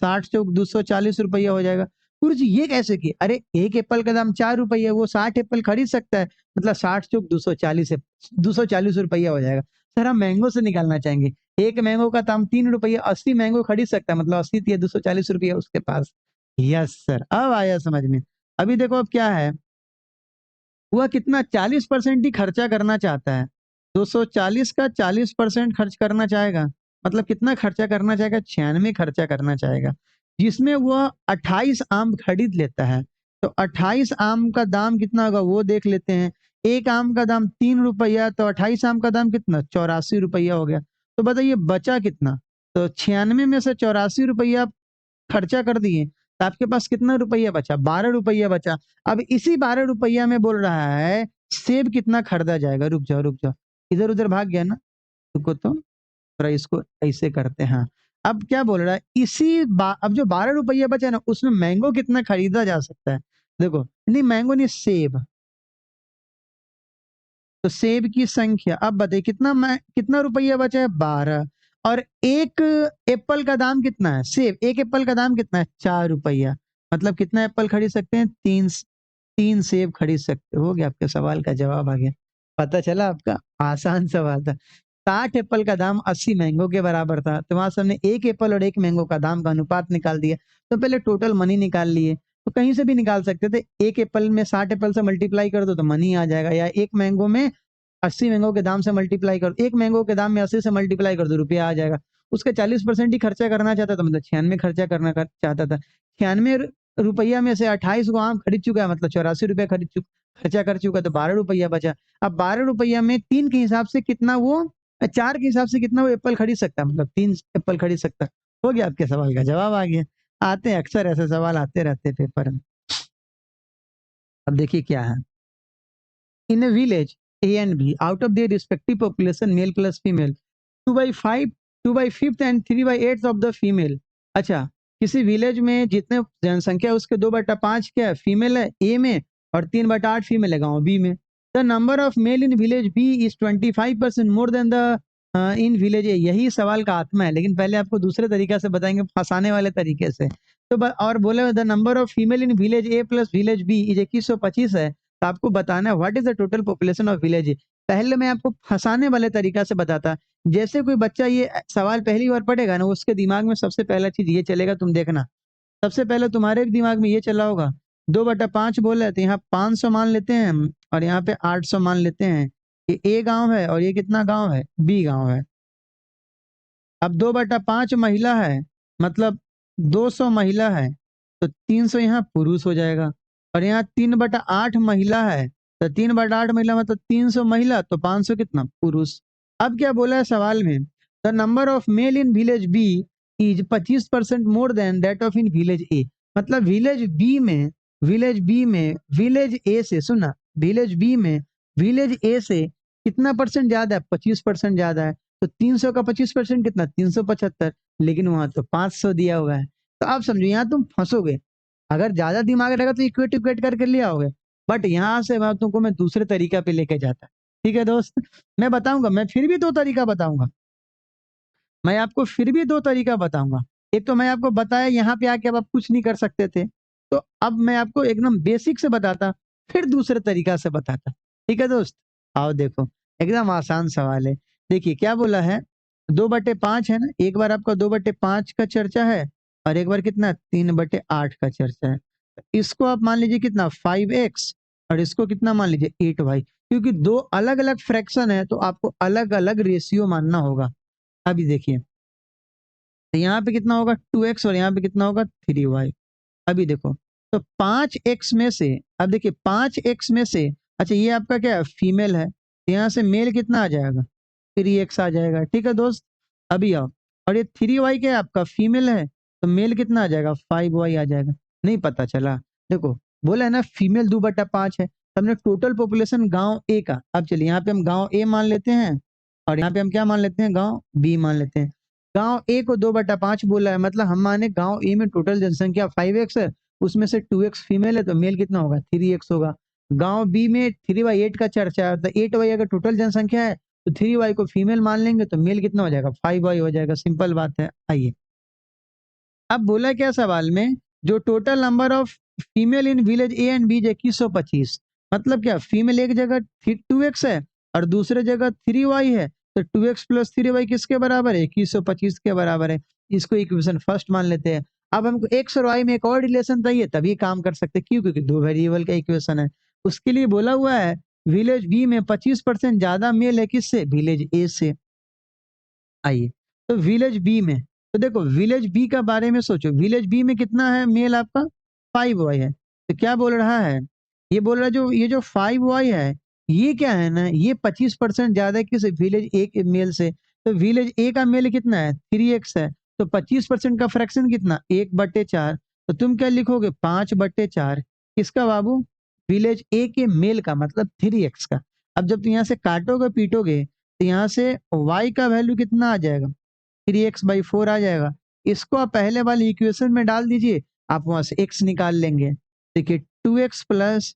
S1: 60 × 240 रुपया हो जाएगा। गुरु जी ये कैसे किए, अरे एक एप्पल का दाम 4 रुपया, वो 60 एप्पल खरीद सकता है, मतलब 60 × 240 240 रुपया हो जाएगा। सर हम मैंगो से निकालना चाहेंगे, एक मैंगो का दाम 3 रुपया, 80 मैंगो खरीद सकता है, मतलब 80 240 रुपया उसके पास। यस सर, अब आया समझ में। अभी देखो अब क्या है, वह कितना 40% ही खर्चा करना चाहता है। 240 का 40% खर्च करना चाहेगा, मतलब कितना खर्चा करना चाहेगा, 96 खर्चा करना चाहेगा, जिसमें वह 28 आम खरीद लेता है। तो 28 आम का दाम कितना होगा वो देख लेते हैं। एक आम का दाम 3 रुपया, तो 28 आम का दाम कितना, 84 रुपया हो गया। तो बताइए बचा कितना, तो 96 में से 84 रुपया खर्चा कर दिए, तो आपके पास कितना रुपया बचा, 12 रुपया बचा। अब इसी 12 रुपया में बोल रहा है सेब कितना खरीदा जाएगा। रुक जाओ रुक जाओ, इधर उधर भाग गया ना, रुको तो थोड़ा इसको ऐसे करते हैं। अब क्या बोल रहा है, अब जो 12 रुपया बचा ना, उसमें मैंगो कितना खरीदा जा सकता है। देखो नहीं मैंगो नहीं, सेब। तो सेब की संख्या, अब बताइए कितना रुपया बचा है, 12। और एक एप्पल का दाम कितना है, सेब एक एप्पल का दाम कितना है, 4 रुपया। मतलब कितना एप्पल खरीद सकते हैं, तीन। तीन सेब खरीद सकते हो गया, आपके सवाल का जवाब आ गया। पता चला आपका, आसान सवाल था। 60 एप्पल का दाम 80 मैंगो के बराबर था, तो वहां से हमने एक एप्पल और एक मैंगो का दाम का अनुपात निकाल दिया। तो पहले टोटल मनी निकाल लिए, तो कहीं से भी निकाल सकते थे। एक एप्पल में 60 एप्पल से मल्टीप्लाई कर दो तो मनी आ जाएगा, या एक मैंगो में 80 मैंगो के दाम से मल्टीप्लाई कर, एक मैंगो के दाम में 80 से मल्टीप्लाई कर दो, रुपया आ जाएगा। उसका 40% ही खर्चा करना चाहता था, मतलब 96 खर्चा करना चाहता था। 96 रुपया में से 28 को आम खरीद चुका है, मतलब 84 रुपया खर्चा कर चुका, तो 12 रुपया बचा। अब 12 रुपया में 3 के हिसाब से कितना वो 4 के हिसाब से कितना वो एप्पल खरीद सकता है, मतलब 3 एप्पल खरीद सकता है। हो गया, आपके सवाल का जवाब आ गया। आते हैं, अक्सर ऐसे सवाल आते रहते हैं पेपर में। अब देखिए क्या है। In a village A and B, out of their respective population, male plus female, 2 by 5, 2 by 5th and 3 by 8th of the female। अच्छा, किसी विलेज में जितने जनसंख्या है उसके 2/5 क्या है, फीमेल है ए में, और 3/8 फीमेल है गांव बी में। The number of male in village B is 25% more than the in village A. यही सवाल का आत्मा है, लेकिन पहले आपको दूसरे तरीका से बताएंगे, फंसाने वाले तरीके से। तो और बोले the number of female in village A plus village B is 2125 है। तो आपको बताना है what is the total population of village A. पहले मैं आपको फंसाने वाले तरीका से बताता। जैसे कोई बच्चा ये सवाल पहली बार पढ़ेगा ना, उसके दिमाग में सबसे पहला चीज ये चलेगा, तुम देखना। सबसे पहले तुम्हारे भी दिमाग में ये चला होगा, 2/5 बोला है तो यहाँ 500 मान लेते हैं हम, और यहाँ पे 800 मान लेते हैं। ये ए गांव है और ये कितना गांव है, बी गांव है। अब 2/5 महिला है, मतलब 200 महिला है, तो 300 यहाँ पुरुष हो जाएगा। और यहाँ 3/8 महिला है, तो 3/8 महिला मतलब 300 महिला, तो 500 कितना पुरुष। अब क्या बोला है सवाल में, the number of male in village B is 25% more than that of in village A. मतलब विलेज ए से, सुना, विलेज बी में विलेज ए से कितना परसेंट ज्यादा है, 25% ज्यादा है। तो 300 का 25% कितना, 375। लेकिन वहां तो 500 दिया हुआ है। तो आप समझो यहाँ तुम फंसोगे। अगर ज्यादा दिमाग रहेगा तो इक्वेट इक्वेट करके ले आओगे, बट यहाँ से मैं तुमको मैं दूसरे तरीका पे लेके जाता। ठीक है दोस्त, मैं बताऊंगा, मैं फिर भी 2 तरीका बताऊंगा। मैं आपको फिर भी 2 तरीका बताऊंगा। एक तो मैं आपको बताया यहाँ पे आके अब आप कुछ नहीं कर सकते थे, तो अब मैं आपको एकदम बेसिक से बताता, फिर दूसरे तरीका से बताता। ठीक है दोस्त, आओ देखो, एकदम आसान सवाल है। देखिए क्या बोला है, 2/5 है ना, एक बार आपका 2/5 का चर्चा है, और एक बार कितना 3/8 का चर्चा है। इसको आप मान लीजिए कितना 5x, और इसको कितना मान लीजिए 8y। क्योंकि 2 अलग अलग फ्रैक्शन है तो आपको अलग अलग रेशियो मानना होगा। अभी देखिए, तो यहाँ पे कितना होगा 2x, और यहाँ पे कितना होगा 3y। अभी देखो, तो 5x में से, अब देखिए 5x में से, अच्छा ये आपका क्या है, फीमेल है, तो यहाँ से मेल कितना आ जाएगा, 3x आ जाएगा। ठीक है दोस्त, अभी आओ, और ये 3y क्या है आपका, फीमेल है, तो मेल कितना आ जाएगा, 5y आ जाएगा। नहीं पता चला, देखो बोला है ना फीमेल 2/5 है, तो हमने टोटल पॉपुलेशन गांव ए का। अब चलिए यहाँ पे हम गांव ए मान लेते हैं, और यहाँ पे हम क्या मान लेते हैं, गांव बी मान लेते हैं। गांव ए को 2/5 बोला है, मतलब हम माने गांव ए में टोटल जनसंख्या 5x है, उसमें से 2x फीमेल है, तो मेल कितना होगा, 3x होगा। गांव बी में 3/8 का चर्चा है, तो 8y अगर टोटल जनसंख्या है तो 3y को फीमेल मान लेंगे, तो मेल कितना हो जाएगा, 5y हो जाएगा। सिंपल बात है। आइए, अब बोला क्या सवाल में, जो total number of female in village A and B 2125। मतलब क्या, फीमेल एक जगह 2x है और दूसरे जगह 3y है, तो 2x प्लस 3y किसके बराबर है, 2125 के बराबर है। इसको इक्वेशन फर्स्ट मान लेते हैं। अब हमको x और y में एक और रिलेशन चाहिए, तभी काम कर सकते हैं। क्यों, क्योंकि 2 वेरिएबल का इक्वेशन है। उसके लिए बोला हुआ है विलेज बी में 25% ज्यादा मेल है किससे, विलेज ए से। आइए, तो विलेज बी में, तो देखो विलेज बी का बारे में सोचो, विलेज बी में कितना है मेल आपका, 5y है। तो क्या बोल रहा है, ये बोल रहा है जो ये जो 5y है, ये क्या है ना, ये 25% ज्यादा है किस, विलेज ए के मेल से। तो विलेज ए का मेल कितना है, 3x है, तो 25% का फ्रैक्शन कितना, 1/4। तो तुम क्या लिखोगे, 5/4। किसका बाबू, विलेज ए के मेल का, मतलब 3x का। अब जब तुम यहाँ से काटोगे पीटोगे, तो यहाँ से y का वैल्यू कितना आ जाएगा, 3x/4 आ जाएगा। इसको आप पहले वाले इक्वेशन में डाल दीजिए, आप वहां से x निकाल लेंगे। देखिए 2x प्लस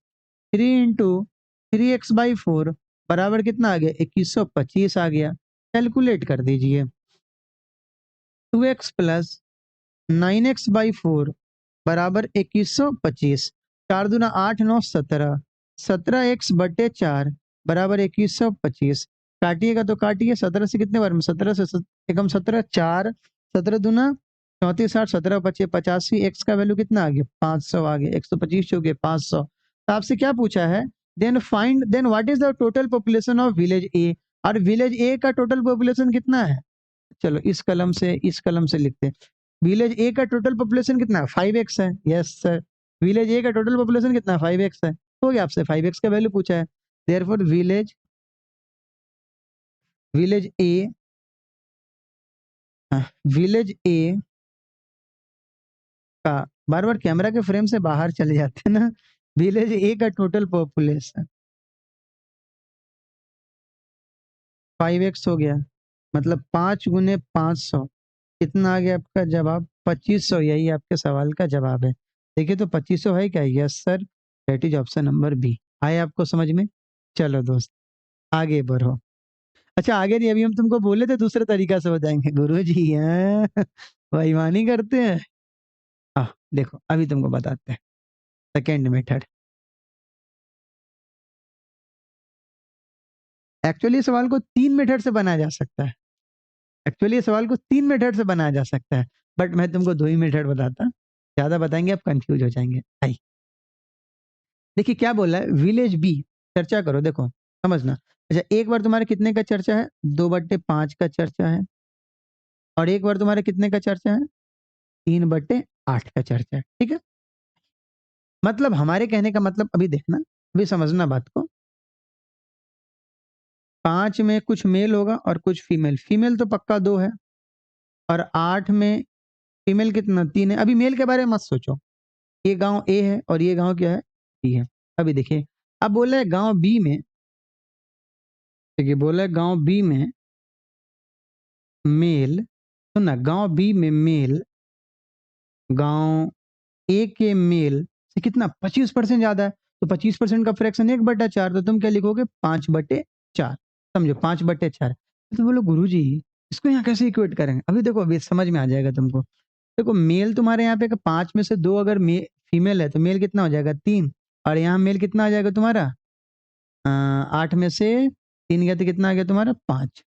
S1: 3 × 3x/4 बराबर कितना आ गया, 2125 आ गया। कैलकुलेट कर दीजिए, 2x प्लस 9x/4 बराबर 2125। 4×2=8, 9 × 17, 17x/4 बराबर 2125। काटिएगा तो काटिए, 17 से कितने बार में, 17 से एकम 17, 4, 17×2 = 34, 60, 17×5 = 85। एक्स का वैल्यू कितना आ गया, 500 आ गया। 125 हो गया 500। तो आपसे क्या पूछा है, then what is the total population of village A. और विलेज ए का टोटल पॉपुलेशन कितना है, चलो इस कलम से लिखते हैं। विलेज ए का टोटल पॉपुलेशन कितना है, 5x है। यस सर, विलेज ए का टोटल पॉपुलेशन कितना है, 5x है। हो गया, आपसे 5x का वैल्यू पूछा है। देयरफॉर विलेज ए, विलेज ए का, बार बार कैमरा के फ्रेम से बाहर चले जाते हैं ना। विलेज ए का टोटल पॉपुलेशन 5x हो गया, मतलब 5 × 500, कितना आ गया आपका जवाब? 2500। यही आपके सवाल का जवाब है। देखिए तो 2500 है क्या? Yes sir, that is option number B. आए आपको समझ में? चलो दोस्त आगे बढ़ो। अच्छा आगे नहीं, अभी हम तुमको बोले थे दूसरे तरीका से बताएंगे। गुरु जी हैं बेईमानी करते हैं। देखो अभी तुमको बताते हैं सेकेंड मेथड। एक्चुअली सवाल को 3 मेथड से बनाया जा सकता है। एक्चुअली सवाल को 3 मेथड से बनाया जा सकता है, बट मैं तुमको 2 ही मेथड बताता। ज्यादा बताएंगे आप कंफ्यूज हो जाएंगे। आई देखिए क्या बोला है, विलेज बी, चर्चा करो, देखो समझना। अच्छा एक बार तुम्हारे कितने का चर्चा है? 2/5 का चर्चा है। और एक बार तुम्हारे कितने का चर्चा है? 3/8 का चर्चा है। ठीक है, मतलब हमारे कहने का मतलब, अभी देखना, अभी समझना बात को। 5 में कुछ मेल होगा और कुछ फीमेल। फीमेल तो पक्का 2 है, और 8 में फीमेल कितना? 3 है। अभी मेल के बारे में मत सोचो, ये गांव ए है और ये गांव क्या है? बी है। अभी देखिए, अब बोला है गांव बी में, देखिए बोला है गांव बी में मेल, सुनना, गांव बी में मेल गांव ए के मेल से कितना? 25% ज्यादा है। तो 25% का फ्रैक्शन 1/4, तो तुम क्या लिखोगे? 5/4। समझो 5/4। तो बोलो गुरु जी इसको यहाँ कैसे इक्वेट करेंगे? अभी देखो, अभी समझ में आ जाएगा तुमको। देखो मेल तुम्हारे यहाँ पे 5 में से 2 अगर फीमेल है तो मेल कितना हो जाएगा? 3। और यहाँ मेल कितना आ जाएगा तुम्हारा? 8 में से 3 गया तो कितना आ गया तुम्हारा? 5।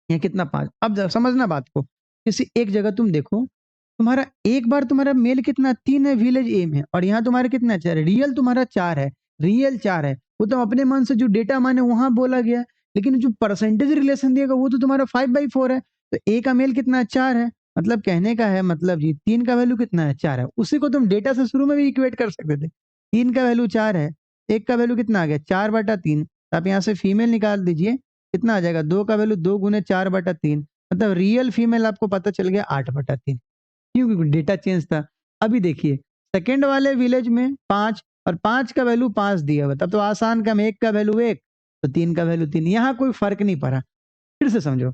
S1: यहाँ कितना? 5। अब समझना बात को, किसी एक जगह तुम देखो, तुम्हारा एक बार तुम्हारा मेल कितना? 3 है विलेज ए में, और यहाँ तुम्हारा कितना? 4 है। रियल तुम्हारा 4 है, रियल 4 है। वो तो अपने मन से जो डेटा माने वहां बोला गया, लेकिन जो परसेंटेज रिलेशन दिएगा वो तो तुम्हारा 5/4 है। तो ए का मेल कितना है? 4 है। मतलब कहने का है मतलब जी 3 का वैल्यू कितना है? 4 है। उसी को तुम डेटा से शुरू में भी इक्वेट कर सकते थे। 3 का वैल्यू 4 है, एक का वैल्यू कितना आ गया? 4/3। आप यहाँ से फीमेल निकाल दीजिए, कितना आ जाएगा? 2 का वैल्यू 2 × 4/3, मतलब रियल फीमेल आपको पता चल गया 8/3। क्योंकि डेटा चेंज था। अभी देखिए सेकेंड वाले विलेज में 5, और 5 का वैल्यू 5 दिया हुआ, तब तो आसान काम, 1 का वैल्यू 1, तो 3 का वैल्यू 3। यहाँ कोई फर्क नहीं पड़ा। फिर से समझो,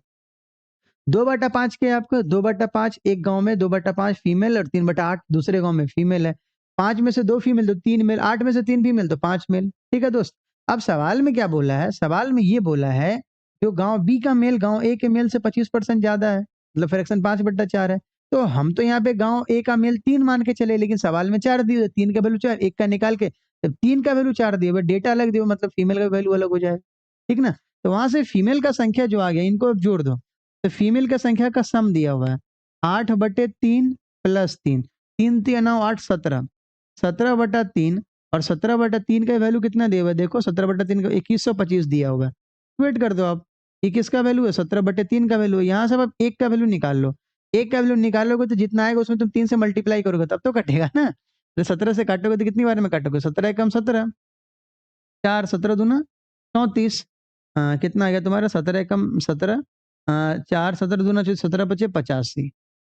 S1: 2/5 के आपका 2/5 एक गांव में, 2/5 फीमेल, और 3/8 दूसरे गांव में फीमेल है। 5 में से 2 फीमेल तो 3 मेल, 8 में से 3 फीमेल तो 5 मेल। ठीक है दोस्त, अब सवाल में क्या बोला है? सवाल में ये बोला है जो गांव बी का मेल गांव ए के मेल से 25% ज्यादा है, मतलब फ्रैक्शन 5/4 है। तो हम तो यहाँ पे गांव ए का मेल 3 मान के चले, लेकिन सवाल में 4 दिए, 3 का वैल्यू 4, 1 का निकाल के जब 3 का वैल्यू 4 दिए, डेटा अलग दिए, मतलब फीमेल का वैल्यू अलग हो जाए। ठीक ना? तो वहां से फीमेल का संख्या जो आ गया, इनको अब जोड़ दो, तो फीमेल का संख्या का सम दिया हुआ है 8/3 + 3, 3 3 9 8 17, 17/3, और 17/3 का वैल्यू कितना दिया हुआ है? देखो 17/3 का 2125 दिया हुआ है। वेट कर दो आप, ये किसका वैल्यू है? 17/3 का वैल्यू है। यहाँ से आप 1 का वैल्यू निकाल लो, 1 का वैल्यू निकालोगे तो जितना आएगा उसमें तुम 3 से मल्टीप्लाई करोगे तब तो कटेगा ना। तो 17 से काटोगे तो कितनी बार में काटोगे? 17 एकम 17, 4 17 दूना 34, कितना आ गया तुम्हारा? 17 एकम 17, 4 17 दूना 17×5 = 85।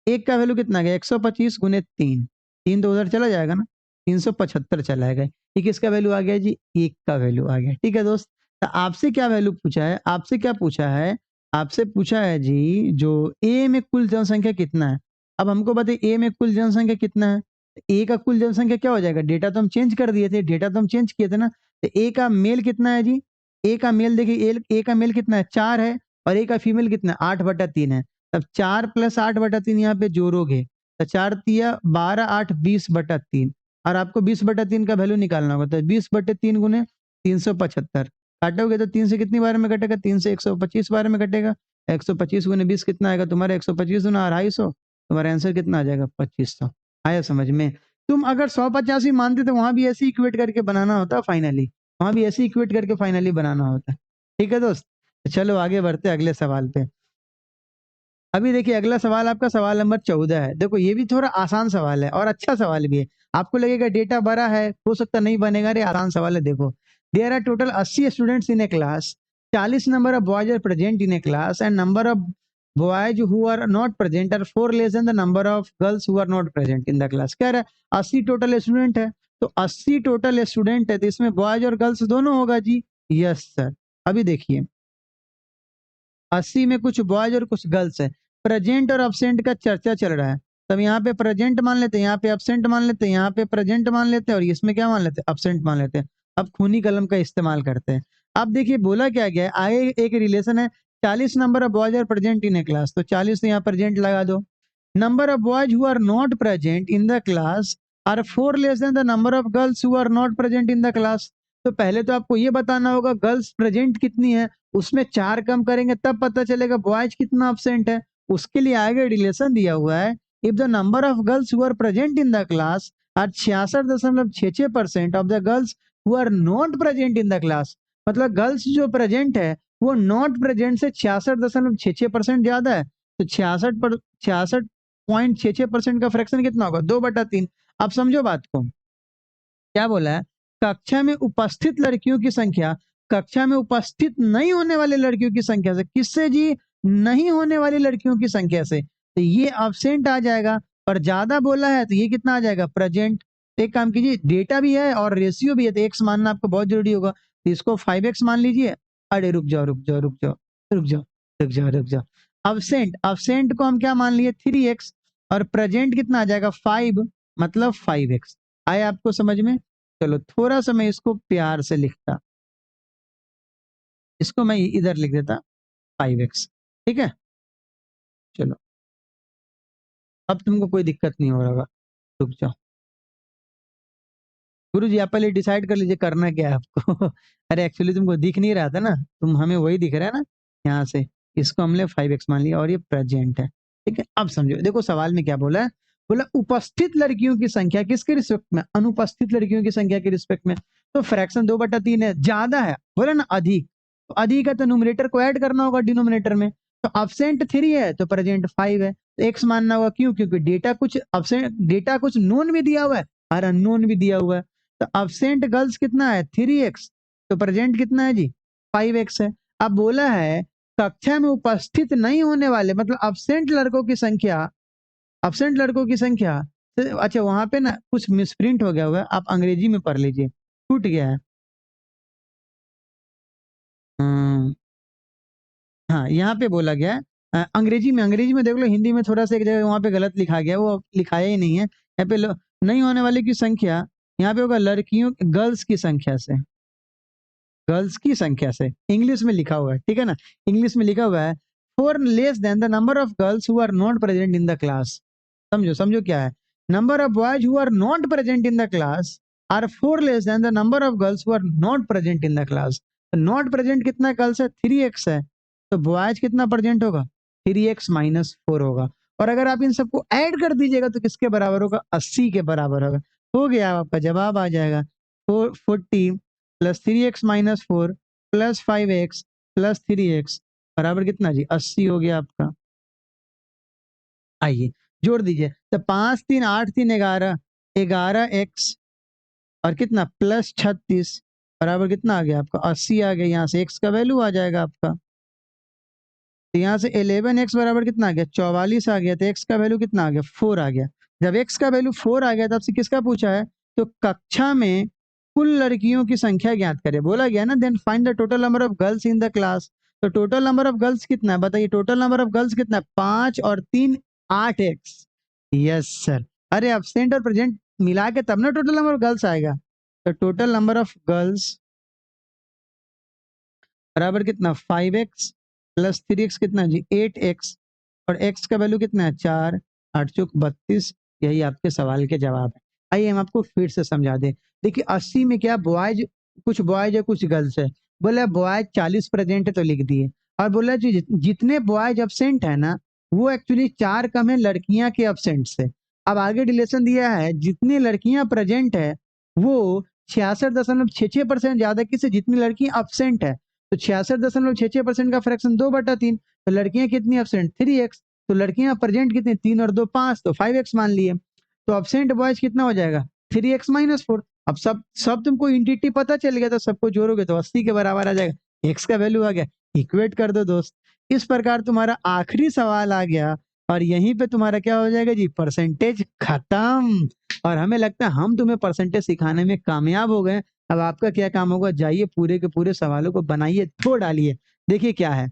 S1: 1 का वैल्यू कितना आ गया? 125 × 3, 3 तो उधर चला जाएगा ना, 375 चला जाएगा। ये किसका वैल्यू आ गया जी? 1 का वैल्यू आ गया। ठीक है दोस्त, तो आपसे क्या वैल्यू पूछा है? आपसे क्या पूछा है? आपसे पूछा है जी जो ए में कुल जनसंख्या कितना है। अब हमको बताइए ए में कुल जनसंख्या कितना है? ए का कुल जनसंख्या क्या हो जाएगा? डेटा तो हम चेंज कर दिए थे, डेटा तो हम चेंज किए थे ना। तो ए का मेल कितना है जी? ए का मेल देखिए, ए का मेल कितना है? 4 है, और ए का फीमेल कितना है? 8/3 है। तब 4 + 8/3 यहाँ पे जोड़ोगे तो 4 तिया 12, 8 20/3, और आपको 20/3 का वैल्यू निकालना होगा। तो 20/3 × 375 काटोगे तो 3 से कितनी बार में कटेगा? 3 से 125 बार में कटेगा। 125 × 20 कितना आएगा तुम्हारा? 125 दूना 250, तुम्हारा आंसर कितना आ जाएगा? 2500। आया समझ में? तुम अगर 185 मानते तो वहां भी ऐसे इक्वेट करके बनाना होता फाइनली, वहां भी ऐसे इक्वेट करके फाइनली बनाना होता। ठीक है दोस्त, तो चलो आगे बढ़ते अगले सवाल पे। अभी देखिए अगला सवाल आपका सवाल नंबर 14 है। देखो ये भी थोड़ा आसान सवाल है और अच्छा सवाल भी है। आपको लगेगा डेटा बड़ा है, हो सकता नहीं बनेगा, अरे आसान सवाल है। देखो, there are total 80 students in a class, 40 number of boys are present in a class and number of boys who are not present are 4 less than the number of girls who are not present in the class. कह रहा है 80 total student है, तो 80 total student है तो इसमें boys और girls दोनों होगा जी। Yes sir. अभी देखिए 80 में कुछ बॉयज और कुछ गर्ल्स है, प्रेजेंट और अब्सेंट का चर्चा चल रहा है, तब यहाँ पे प्रेजेंट मान लेते हैं, यहाँ पे अब्सेंट मान लेते हैं, यहाँ पे प्रेजेंट मान लेते हैं और इसमें क्या मान लेते हैं, अब्सेंट मान लेते हैं। अब खूनी कलम का इस्तेमाल करते हैं। अब देखिए बोला क्या गया है, आगे एक रिलेशन है 40 number of boys are present in a class, तो 40 तो यहाँ प्रेजेंट लगा दो। Number of boys who are not present in the class are 4 less than the number of girls who are not present in the class. तो पहले तो आपको ये बताना होगा गर्ल्स प्रेजेंट कितनी है, उसमें 4 कम करेंगे तब पता चलेगा बॉयज कितना अब्सेंट है। उसके लिए आगे रिलेशन दिया हुआ है, if the number of girls who are present in the class are 66.66% of the girls who are not present in the class, मतलब गर्ल्स जो प्रेजेंट है वो नॉट प्रेजेंट से 66.66% ज्यादा है, तो 66.66% का फ्रैक्शन कितना होगा, 2/3। अब समझो बात को, क्या बोला है, कक्षा में उपस्थित लड़कियों की संख्या कक्षा में उपस्थित नहीं होने वाले लड़कियों की संख्या से, किससे जी, नहीं होने वाली लड़कियों की संख्या से, तो ये अब्सेंट आ जाएगा। और ज्यादा बोला है तो ये कितना आ जाएगा, प्रेजेंट। एक काम कीजिए, डेटा भी है और रेशियो भी है, तो एक्स मानना आपको बहुत जरूरी होगा, तो इसको 5x मान लीजिए। अरे रुक जाओ रुक जाओ रुक जाओ रुक जाओ रुक जाओ रुक जाओ, अब्सेंट अब्सेंट को हम क्या मान लिए 3x, और प्रेजेंट कितना आ जाएगा 5, मतलब 5x। आया आपको समझ में। चलो थोड़ा सा मैं इसको प्यार से लिखता, इसको मैं इधर लिख देता 5x, ठीक है। चलो अब तुमको कोई दिक्कत नहीं हो रहा, रुक जाओ। गुरु जी आप पहले डिसाइड कर लीजिए करना क्या है आपको। अरे एक्चुअली तुमको दिख नहीं रहा था ना, तुम हमें वही दिख रहा है ना यहाँ से, इसको हमने 5x मान लिया और ये प्रेजेंट है, ठीक है। अब समझो, देखो सवाल में क्या बोला है, बोला उपस्थित लड़कियों की संख्या किसके रिस्पेक्ट में, अनुपस्थित लड़कियों की संख्या के रिस्पेक्ट में, तो फ्रैक्शन 2/3 है, ज्यादा है, बोला ना अधिक, तो अधिक है तो न्यूमरेटर को ऐड करना होगा डिनोमिनेटर में, तो अब्सेंट 3 है तो प्रेजेंट 5 है, तो एक्स मानना होगा, क्यों, क्योंकि डेटा कुछ अब्सेंट, डेटा कुछ नोन भी दिया हुआ है और अननोन भी दिया हुआ है। तो अब्सेंट गर्ल्स कितना है 3x, तो प्रेजेंट कितना है जी 5x है। अब बोला है कक्षा में उपस्थित नहीं होने वाले, मतलब अब्सेंट लड़कों की संख्या, अब्सेंट लड़कों की संख्या, तो अच्छा वहां पे ना कुछ मिसप्रिंट हो गया हुआ है, आप अंग्रेजी में पढ़ लीजिए, टूट गया है। हम्म, हाँ यहाँ पे बोला गया है अंग्रेजी में देख लो, हिंदी में थोड़ा सा एक जगह वहां पे गलत लिखा गया, वो लिखाया ही नहीं है यहाँ पे, नहीं होने वाले की संख्या यहाँ पे होगा लड़कियों गर्ल्स की संख्या से, गर्ल्स की संख्या से, इंग्लिश में लिखा हुआ है, ठीक है ना, इंग्लिश में लिखा हुआ है 4 less than the number of girls who are not present in the class. समझो समझो क्या है, number of boys who are not present in the class are 4 less than the number of girls who are not present in the class. Not present कितना girls है 3x है, तो boys कितना present होगा 3x - 4 होगा, और अगर आप इन सबको ऐड कर दीजिएगा तो किसके बराबर होगा, 80 के बराबर होगा। हो गया, आपका जवाब आ जाएगा 40 plus 3x - 4 plus 5x plus 3x बराबर कितना जी 80 हो गया आपका। आइए जोड़ दीजिए, तो 5 3 8 3 11, 11x और कितना प्लस 36 बराबर कितना आ गया आपका 80 आ गया, यहाँ से x का वैल्यू आ जाएगा आपका, तो यहाँ से 11x बराबर कितना आ गया 44 आ गया, तो x का वैल्यू कितना आ गया 4 आ गया। जब x का वैल्यू 4 आ गया तब से किसका पूछा है, तो कक्षा में कुल लड़कियों की संख्या ज्ञात करें, बोला गया ना, then find the total number of girls in the class. तो टोटल नंबर ऑफ गर्ल्स कितना है बताइए, टोटल नंबर ऑफ गर्ल्स कितना है 5 और 3 8x। यस सर, अरे अब्सेंट और प्रेजेंट मिला के तब ना टोटल नंबर ऑफ गर्ल्स आएगा, तो टोटल नंबर ऑफ गर्ल्स बराबर कितना 5x प्लस 3x कितना जी 8x, और x का वैल्यू कितना है 4, 8 चौक 32, यही आपके सवाल के जवाब है। आइए हम आपको फिर से समझा दें, देखिए 80 में क्या बॉयज, कुछ बॉयज है कुछ गर्ल्स है, बोला बॉयज 40 प्रेजेंट है तो लिख दिए, और बोला जो जितने बॉयज अब्सेंट है ना वो एक्चुअली 4 कम है लड़कियां के अब्सेंट से। अब आगे रिलेशन दिया है जितनी लड़कियां प्रेजेंट है वो 66.66% ज्यादा किससे, जितनी लड़कियां अब्सेंट है, तो 66.66% का फ्रैक्शन 2/3, तो लड़कियां कितनी अब्सेंट 3x, तो लड़कियां प्रेजेंट कितनी 3 और 2 5, तो 5x मान लिए, तो अब्सेंट बॉयज कितना हो जाएगा 3x - 4। अब सब सब तुमको इंटिटी पता चल गया, तो सबको जोड़ोगे तो 80 के बराबर आ जाएगा। एक्स का वैल्यू आ गया, इक्वेट कर दो दोस्त। इस प्रकार तुम्हारा आखिरी सवाल आ गया और यहीं पे तुम्हारा क्या हो जाएगा जी, परसेंटेज खत्म। और हमें लगता है हम तुम्हें परसेंटेज सिखाने में कामयाब हो गए। अब आपका क्या काम होगा, जाइए पूरे के पूरे सवालों को बनाइए, तो डालिए। देखिए क्या है,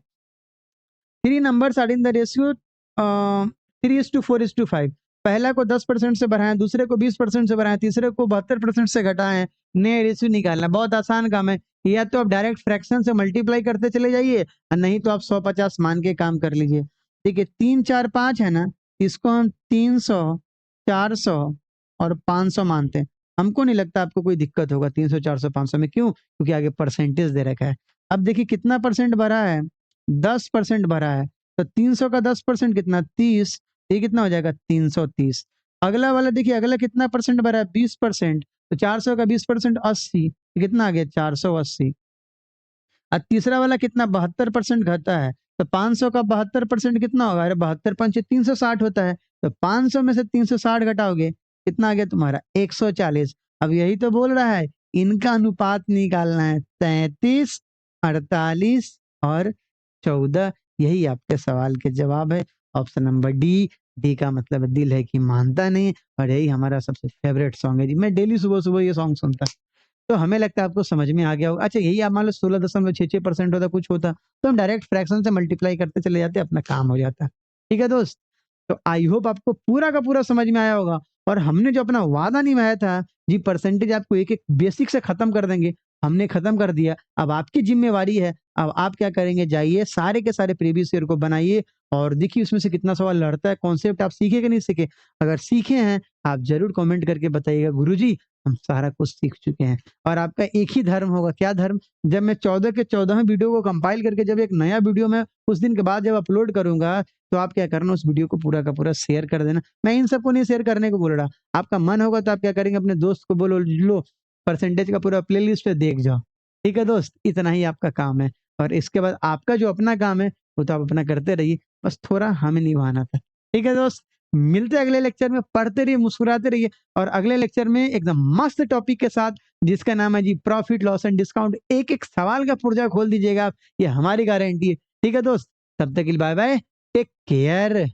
S1: 3 numbers are in the ratio 3:4:5। पहला को 10% से बढ़ाएं, दूसरे को 20% से बढ़ाएं, तीसरे को 72% से घटाएं, नए रेशियो निकालना बहुत आसान काम है। या तो आप डायरेक्ट फ्रैक्शन से मल्टीप्लाई करते चले जाइए और नहीं तो आप 150 मान के काम कर लीजिए। देखिए 3 4 5 है ना, इसको हम 300 400 और 500 मानते हैं। हमको नहीं लगता आपको कोई दिक्कत होगा 300 400 500 में, क्यों? क्योंकि आगे परसेंटेज दे रखा है। अब देखिए कितना परसेंट भरा है, 10% भरा है। तो 300 का 10% कितना, 30। ये कितना हो जाएगा, 330। अगला वाला देखिए, अगला कितना परसेंट भरा है, 20%। तो 400 का 20% 80। कितना आ गया, 480। और तीसरा वाला कितना, 72% घटा है। तो 500 का 72% कितना होगा, अरे 72 पंचे 360 होता है। तो 500 में से 360 घटाओगे, कितना आ गया तुम्हारा, 140। अब यही तो बोल रहा है, इनका अनुपात निकालना है, 33 48 और 14। यही आपके सवाल के जवाब है, ऑप्शन नंबर डी। डी का मतलब है दिल है कि मानता नहीं। और यही हमारा सबसे फेवरेट सॉन्ग है जी, मैं डेली सुबह सुबह ये सॉन्ग सुनता। तो हमें लगता है आपको समझ में आ गया होगा। अच्छा, यही आप मान लो 16.66% होता, कुछ होता, तो हम डायरेक्ट फ्रैक्शन से मल्टीप्लाई करते चले जाते, अपना काम हो जाता। ठीक है दोस्त, तो आई होप आपको पूरा का पूरा समझ में आया होगा। और हमने जो अपना वादा निभाया था जी, परसेंटेज आपको एक एक बेसिक से खत्म कर देंगे, हमने खत्म कर दिया। अब आपकी जिम्मेवारी है, अब आप क्या करेंगे, जाइए सारे के सारे प्रीवियस ईयर को बनाइए और देखिए उसमें से कितना सवाल लड़ता है, कॉन्सेप्ट आप सीखे कि नहीं सीखे। अगर सीखे हैं आप जरूर कमेंट करके बताइएगा, गुरुजी हम सारा कुछ सीख चुके हैं। और आपका एक ही धर्म होगा, क्या धर्म, जब मैं 14 के 14वें वीडियो को कंपाइल करके जब एक नया वीडियो में कुछ दिन के बाद जब अपलोड करूंगा, तो आप क्या करना, उस वीडियो को पूरा का पूरा शेयर कर देना। मैं इन सबको नहीं शेयर करने को बोल रहा, आपका मन होगा तो आप क्या करेंगे, अपने दोस्त को बोलो, लो परसेंटेज का पूरा प्लेलिस्ट पे देख जाओ। ठीक है दोस्त, इतना ही आपका काम है। और इसके बाद आपका जो अपना काम है वो तो आप अपना करते रहिए, बस थोड़ा हमें निभाना था। ठीक है दोस्त, मिलते हैं अगले लेक्चर में, पढ़ते रहिए, मुस्कुराते रहिए। और अगले लेक्चर में एकदम मस्त टॉपिक के साथ, जिसका नाम है जी प्रॉफिट लॉस एंड डिस्काउंट। एक एक सवाल का पुर्जा खोल दीजिएगा आप, ये हमारी गारंटी है। ठीक है दोस्त, तब तक के लिए बाय बाय, टेक केयर।